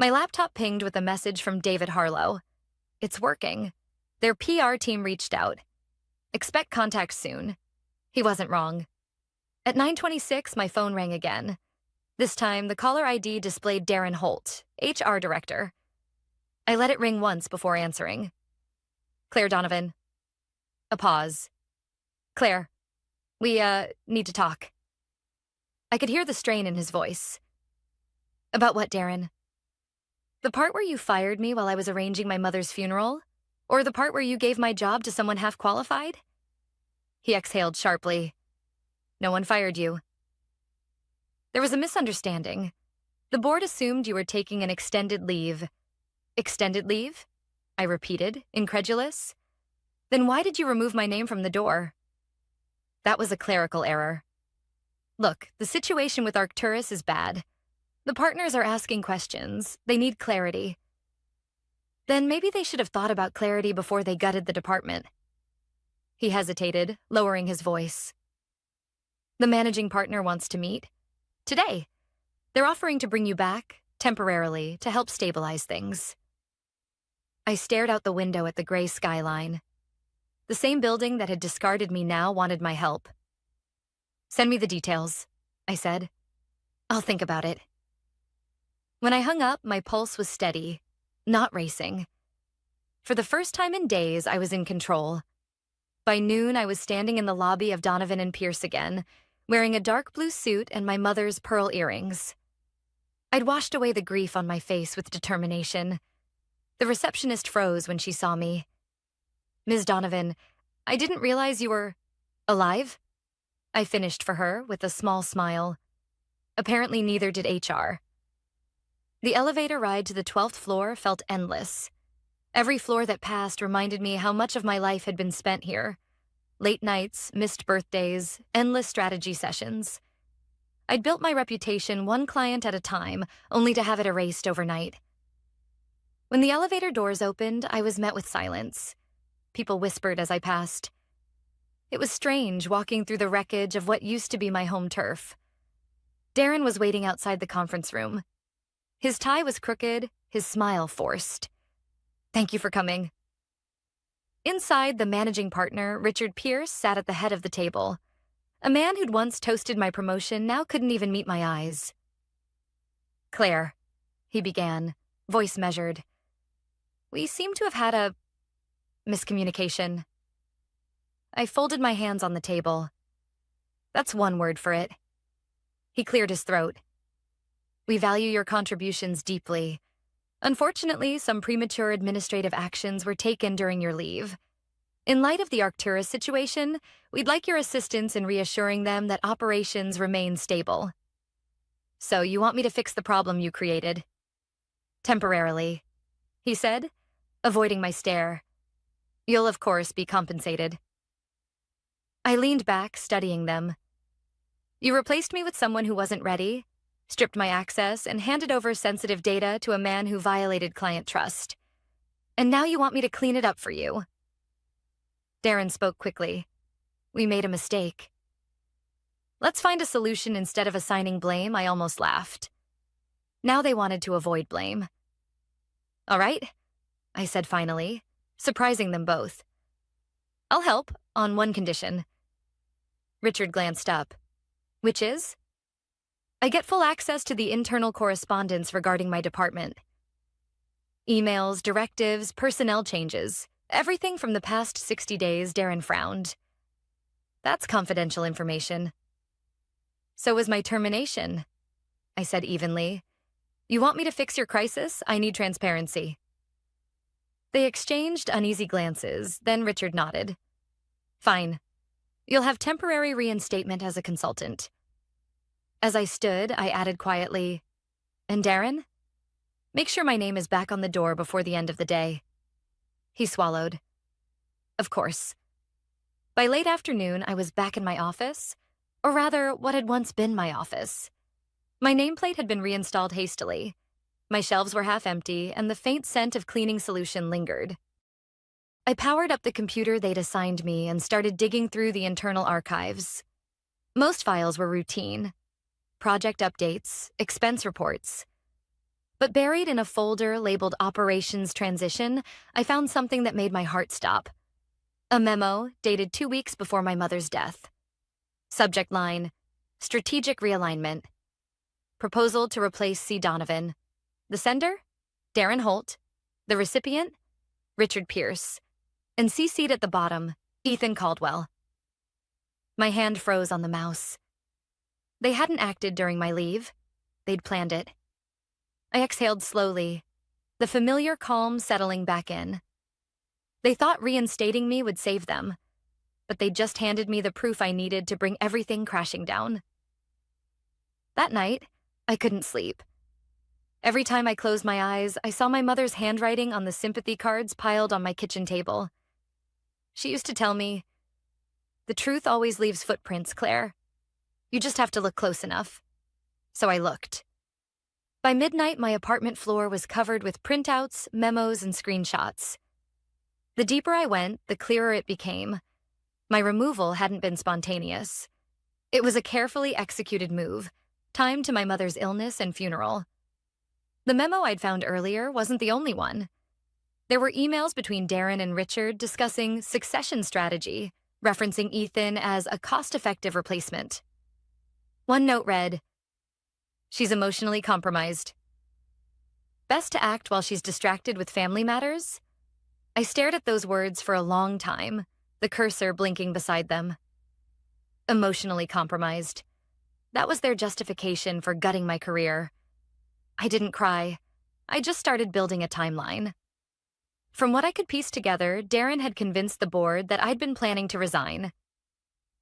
My laptop pinged with a message from David Harlow. It's working. Their PR team reached out. Expect contact soon. He wasn't wrong. At 9:26, my phone rang again. This time, the caller ID displayed Darren Holt, HR director. I let it ring once before answering. Claire Donovan. A pause. Claire, we, need to talk. I could hear the strain in his voice. About what, Darren? The part where you fired me while I was arranging my mother's funeral? Or the part where you gave my job to someone half qualified? He exhaled sharply. No one fired you. There was a misunderstanding. The board assumed you were taking an extended leave. Extended leave? I repeated, incredulous. Then why did you remove my name from the door? That was a clerical error. Look, the situation with Arcturus is bad. The partners are asking questions. They need clarity. Then maybe they should have thought about clarity before they gutted the department. He hesitated, lowering his voice. The managing partner wants to meet. Today. They're offering to bring you back, temporarily, to help stabilize things. I stared out the window at the gray skyline. The same building that had discarded me now wanted my help. Send me the details, I said. I'll think about it. When I hung up, my pulse was steady, not racing. For the first time in days, I was in control. By noon, I was standing in the lobby of Donovan and Pierce again, wearing a dark blue suit and my mother's pearl earrings. I'd washed away the grief on my face with determination. The receptionist froze when she saw me. Ms. Donovan, I didn't realize you were alive? I finished for her with a small smile. Apparently neither did HR. The elevator ride to the 12th floor felt endless. Every floor that passed reminded me how much of my life had been spent here. Late nights, missed birthdays, endless strategy sessions. I'd built my reputation one client at a time, only to have it erased overnight. When the elevator doors opened, I was met with silence. People whispered as I passed. It was strange walking through the wreckage of what used to be my home turf. Darren was waiting outside the conference room. His tie was crooked, his smile forced. Thank you for coming. Inside, the managing partner, Richard Pierce, sat at the head of the table. A man who'd once toasted my promotion now couldn't even meet my eyes. Claire, he began, voice measured. We seem to have had a miscommunication. I folded my hands on the table. That's one word for it. He cleared his throat. We value your contributions deeply. Unfortunately, some premature administrative actions were taken during your leave. In light of the Arcturus situation, we'd like your assistance in reassuring them that operations remain stable. So you want me to fix the problem you created? Temporarily, he said, avoiding my stare. You'll of course be compensated. I leaned back, studying them. You replaced me with someone who wasn't ready, stripped my access, and handed over sensitive data to a man who violated client trust. And now you want me to clean it up for you. Darren spoke quickly. We made a mistake. Let's find a solution instead of assigning blame, I almost laughed. Now they wanted to avoid blame. All right, I said finally, surprising them both. I'll help, on one condition. Richard glanced up. Which is? I get full access to the internal correspondence regarding my department. Emails, directives, personnel changes, everything from the past 60 days, Darren frowned. That's confidential information. So was my termination, I said evenly. You want me to fix your crisis? I need transparency. They exchanged uneasy glances, then Richard nodded. Fine. You'll have temporary reinstatement as a consultant. As I stood, I added quietly, and Darren? Make sure my name is back on the door before the end of the day. He swallowed. Of course. By late afternoon, I was back in my office, or rather, what had once been my office. My nameplate had been reinstalled hastily. My shelves were half empty, and the faint scent of cleaning solution lingered. I powered up the computer they'd assigned me and started digging through the internal archives. Most files were routine. Project updates, expense reports. But buried in a folder labeled Operations Transition, I found something that made my heart stop. A memo dated 2 weeks before my mother's death. Subject line, Strategic Realignment. Proposal to replace C. Donovan. The sender? Darren Holt. The recipient? Richard Pierce. And CC'd at the bottom, Ethan Caldwell. My hand froze on the mouse. They hadn't acted during my leave. They'd planned it. I exhaled slowly, the familiar calm settling back in. They thought reinstating me would save them, but they just handed me the proof I needed to bring everything crashing down. That night, I couldn't sleep. Every time I closed my eyes, I saw my mother's handwriting on the sympathy cards piled on my kitchen table. She used to tell me, "The truth always leaves footprints, Claire. You just have to look close enough." So I looked. By midnight, my apartment floor was covered with printouts, memos, and screenshots. The deeper I went, the clearer it became. My removal hadn't been spontaneous. It was a carefully executed move, timed to my mother's illness and funeral. The memo I'd found earlier wasn't the only one. There were emails between Darren and Richard discussing succession strategy, referencing Ethan as a cost-effective replacement. One note read, "She's emotionally compromised. Best to act while she's distracted with family matters." I stared at those words for a long time, the cursor blinking beside them. Emotionally compromised. That was their justification for gutting my career. I didn't cry. I just started building a timeline. From what I could piece together, Darren had convinced the board that I'd been planning to resign.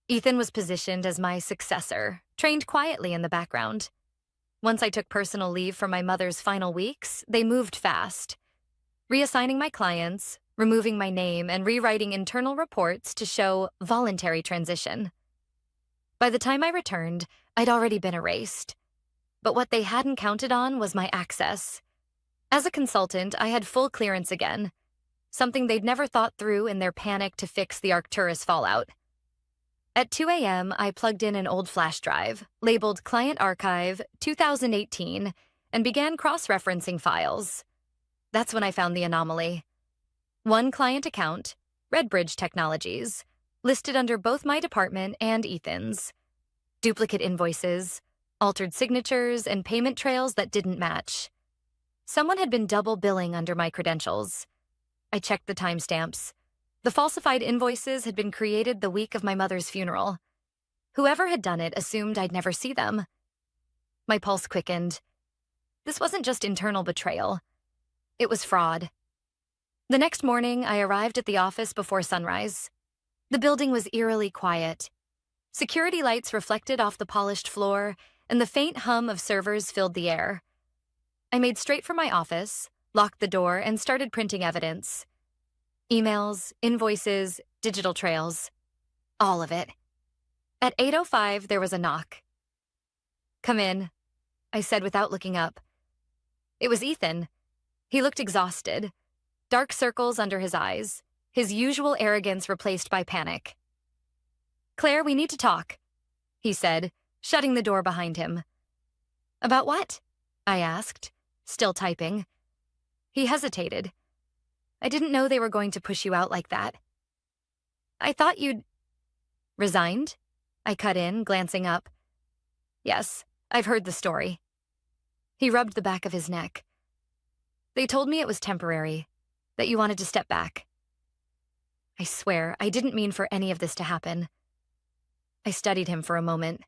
Ethan was positioned as my successor, trained quietly in the background. Once I took personal leave for my mother's final weeks, they moved fast, reassigning my clients, removing my name, and rewriting internal reports to show voluntary transition. By the time I returned, I'd already been erased. But what they hadn't counted on was my access. As a consultant, I had full clearance again, something they'd never thought through in their panic to fix the Arcturus fallout. At 2 a.m., I plugged in an old flash drive, labeled Client Archive 2018, and began cross-referencing files. That's when I found the anomaly. One client account, Redbridge Technologies, listed under both my department and Ethan's. Duplicate invoices, altered signatures, and payment trails that didn't match. Someone had been double billing under my credentials. I checked the timestamps. The falsified invoices had been created the week of my mother's funeral. Whoever had done it assumed I'd never see them. My pulse quickened. This wasn't just internal betrayal. It was fraud. The next morning, I arrived at the office before sunrise. The building was eerily quiet. Security lights reflected off the polished floor, and the faint hum of servers filled the air. I made straight for my office, locked the door, and started printing evidence. Emails, invoices, digital trails. All of it. At 8:05, there was a knock. "Come in," I said without looking up. It was Ethan. He looked exhausted. Dark circles under his eyes, his usual arrogance replaced by panic. "Claire, we need to talk," he said, shutting the door behind him. "About what?" I asked, still typing. He hesitated. "I didn't know they were going to push you out like that." "I thought you'd—" "Resigned?" I cut in, glancing up. "Yes, I've heard the story." He rubbed the back of his neck. "They told me it was temporary, that you wanted to step back." I swear, I didn't mean for any of this to happen. I studied him for a moment.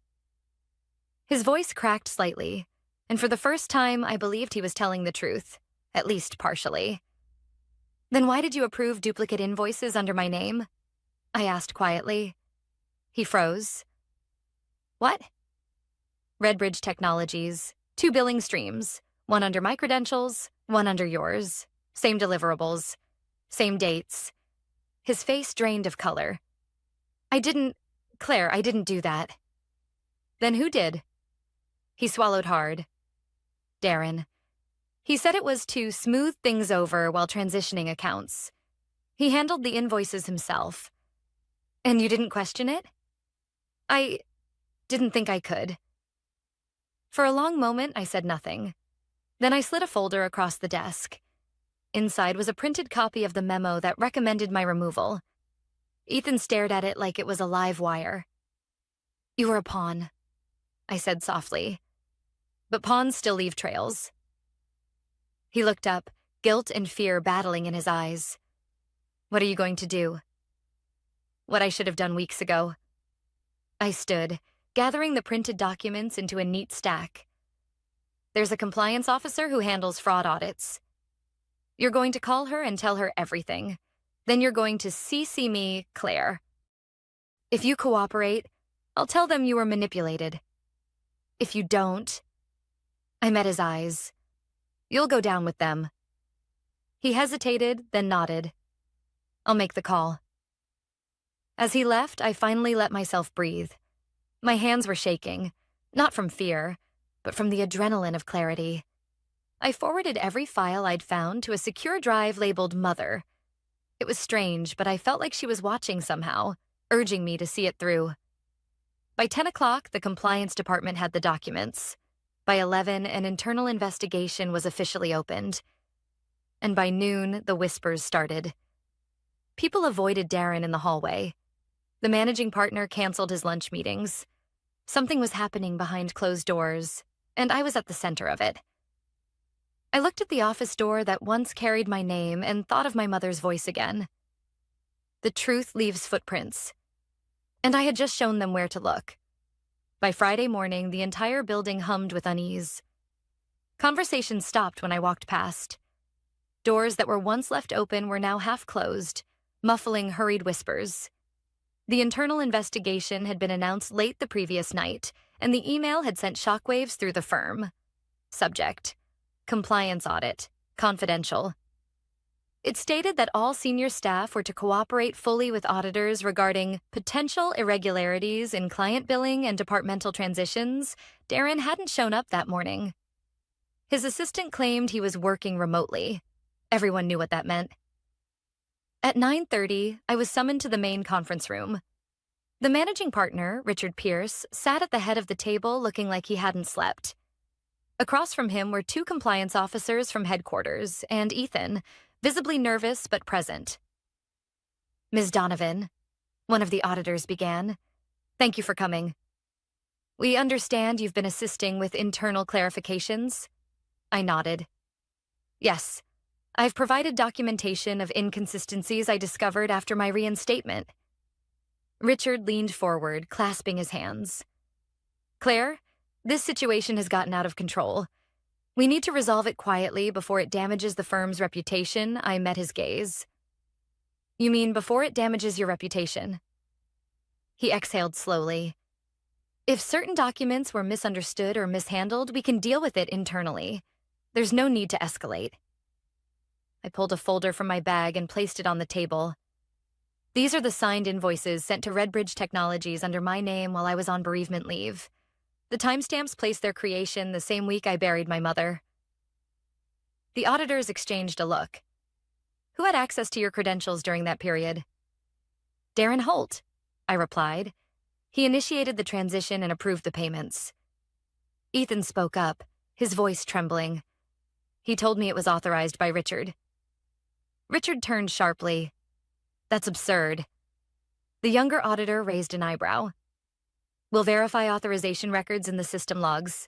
His voice cracked slightly, and for the first time, I believed he was telling the truth, at least partially. "Then why did you approve duplicate invoices under my name?" I asked quietly. He froze. "What?" "Redbridge Technologies, 2 billing streams, One under my credentials, one under yours. Same deliverables. Same dates. His face drained of color. Claire, I didn't do that. Then who did? He swallowed hard. Darren. He said it was to smooth things over while transitioning accounts. He handled the invoices himself. And you didn't question it? I didn't think I could. For a long moment, I said nothing. Then I slid a folder across the desk. Inside was a printed copy of the memo that recommended my removal. Ethan stared at it like it was a live wire. You were a pawn, I said softly. But pawns still leave trails. He looked up, guilt and fear battling in his eyes. What are you going to do? What I should have done weeks ago. I stood, gathering the printed documents into a neat stack. There's a compliance officer who handles fraud audits. You're going to call her and tell her everything. Then you're going to CC me, Claire. If you cooperate, I'll tell them you were manipulated. If you don't, I met his eyes. You'll go down with them. He hesitated, then nodded. I'll make the call. As he left, I finally let myself breathe. My hands were shaking, not from fear, but from the adrenaline of clarity. I forwarded every file I'd found to a secure drive labeled Mother. It was strange, but I felt like she was watching somehow, urging me to see it through. By 10 o'clock, the compliance department had the documents. By 11, an internal investigation was officially opened. And by noon, the whispers started. People avoided Darren in the hallway. The managing partner canceled his lunch meetings. Something was happening behind closed doors, and I was at the center of it. I looked at the office door that once carried my name and thought of my mother's voice again. The truth leaves footprints. And I had just shown them where to look. By Friday morning, the entire building hummed with unease. Conversations stopped when I walked past. Doors that were once left open were now half closed, muffling hurried whispers. The internal investigation had been announced late the previous night, and the email had sent shockwaves through the firm. Subject: compliance audit, confidential. It stated that all senior staff were to cooperate fully with auditors regarding potential irregularities in client billing and departmental transitions. Darren hadn't shown up that morning. His assistant claimed he was working remotely. Everyone knew what that meant. At 9:30, I was summoned to the main conference room. The managing partner, Richard Pierce, sat at the head of the table looking like he hadn't slept. Across from him were 2 compliance officers from headquarters and Ethan, visibly nervous but present. Ms. Donovan, one of the auditors began, thank you for coming. We understand you've been assisting with internal clarifications. I nodded. Yes, I've provided documentation of inconsistencies I discovered after my reinstatement. Richard leaned forward, clasping his hands. Claire, this situation has gotten out of control. We need to resolve it quietly before it damages the firm's reputation. I met his gaze. You mean before it damages your reputation? He exhaled slowly. If certain documents were misunderstood or mishandled, we can deal with it internally. There's no need to escalate. I pulled a folder from my bag and placed it on the table. These are the signed invoices sent to Redbridge Technologies under my name while I was on bereavement leave. The timestamps placed their creation the same week I buried my mother. The auditors exchanged a look. Who had access to your credentials during that period? Darren Holt, I replied. He initiated the transition and approved the payments. Ethan spoke up, his voice trembling. He told me it was authorized by Richard. Richard turned sharply. That's absurd. The younger auditor raised an eyebrow. We'll verify authorization records in the system logs.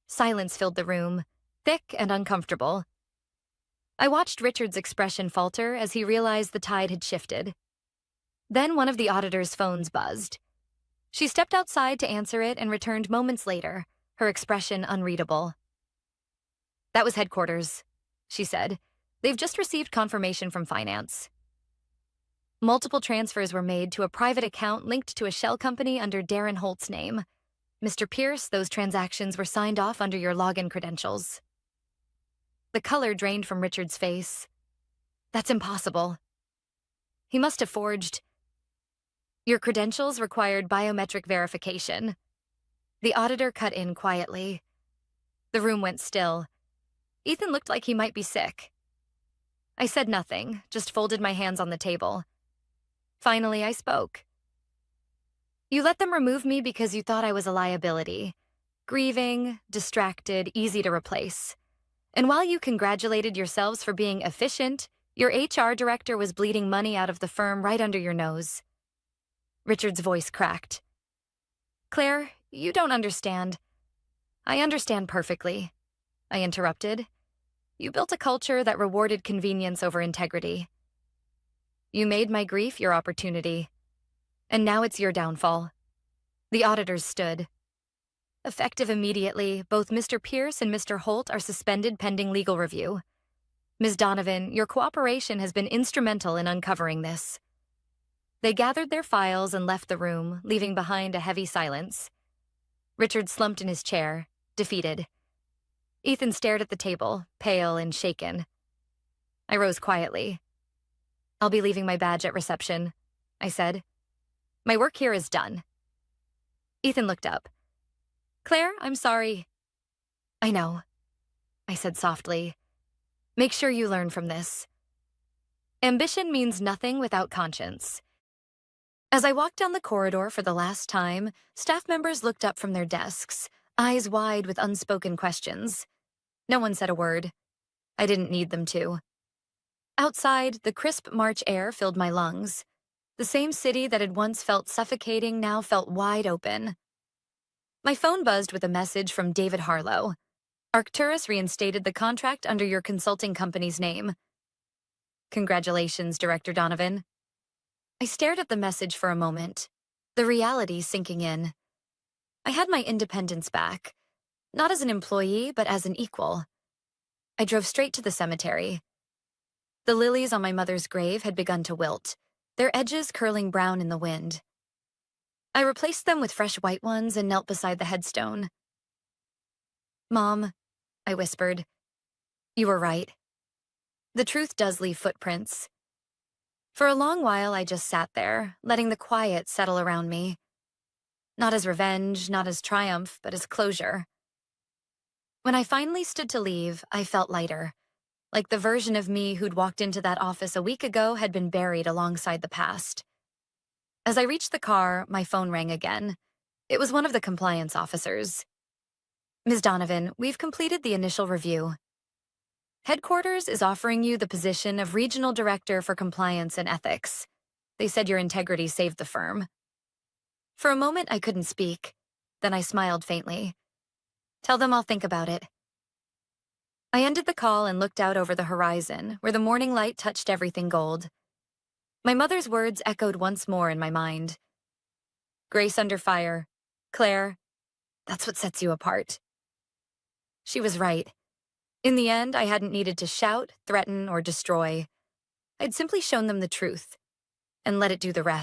Silence filled the room, thick and uncomfortable. I watched Richard's expression falter as he realized the tide had shifted. Then one of the auditor's phones buzzed. She stepped outside to answer it and returned moments later, her expression unreadable. That was headquarters, she said. They've just received confirmation from finance. Multiple transfers were made to a private account linked to a shell company under Darren Holt's name. Mr. Pierce, those transactions were signed off under your login credentials. The color drained from Richard's face. That's impossible. He must have forged. Your credentials required biometric verification. The auditor cut in quietly. The room went still. Ethan looked like he might be sick. I said nothing, just folded my hands on the table. Finally, I spoke. You let them remove me because you thought I was a liability. Grieving, distracted, easy to replace. And while you congratulated yourselves for being efficient, your HR director was bleeding money out of the firm right under your nose. Richard's voice cracked. Claire, you don't understand. I understand perfectly, I interrupted. You built a culture that rewarded convenience over integrity. You made my grief your opportunity. And now it's your downfall. The auditors stood. Effective immediately, both Mr. Pierce and Mr. Holt are suspended pending legal review. Ms. Donovan, your cooperation has been instrumental in uncovering this. They gathered their files and left the room, leaving behind a heavy silence. Richard slumped in his chair, defeated. Ethan stared at the table, pale and shaken. I rose quietly. I'll be leaving my badge at reception, I said. My work here is done. Ethan looked up. Claire, I'm sorry. I know, I said softly. Make sure you learn from this. Ambition means nothing without conscience. As I walked down the corridor for the last time, staff members looked up from their desks, eyes wide with unspoken questions. No one said a word. I didn't need them to. Outside, the crisp March air filled my lungs. The same city that had once felt suffocating now felt wide open. My phone buzzed with a message from David Harlow. Arcturus reinstated the contract under your consulting company's name. Congratulations, Director Donovan. I stared at the message for a moment, the reality sinking in. I had my independence back, not as an employee, but as an equal. I drove straight to the cemetery. The lilies on my mother's grave had begun to wilt, their edges curling brown in the wind. I replaced them with fresh white ones and knelt beside the headstone. Mom, I whispered, you were right. The truth does leave footprints. For a long while, I just sat there, letting the quiet settle around me. Not as revenge, not as triumph, but as closure. When I finally stood to leave, I felt lighter, like the version of me who'd walked into that office a week ago had been buried alongside the past. As I reached the car, my phone rang again. It was one of the compliance officers. Ms. Donovan, we've completed the initial review. Headquarters is offering you the position of Regional Director for Compliance and Ethics. They said your integrity saved the firm. For a moment, I couldn't speak. Then I smiled faintly. Tell them I'll think about it. I ended the call and looked out over the horizon, where the morning light touched everything gold. My mother's words echoed once more in my mind. Grace under fire. Claire, that's what sets you apart. She was right. In the end, I hadn't needed to shout, threaten, or destroy. I'd simply shown them the truth and let it do the rest.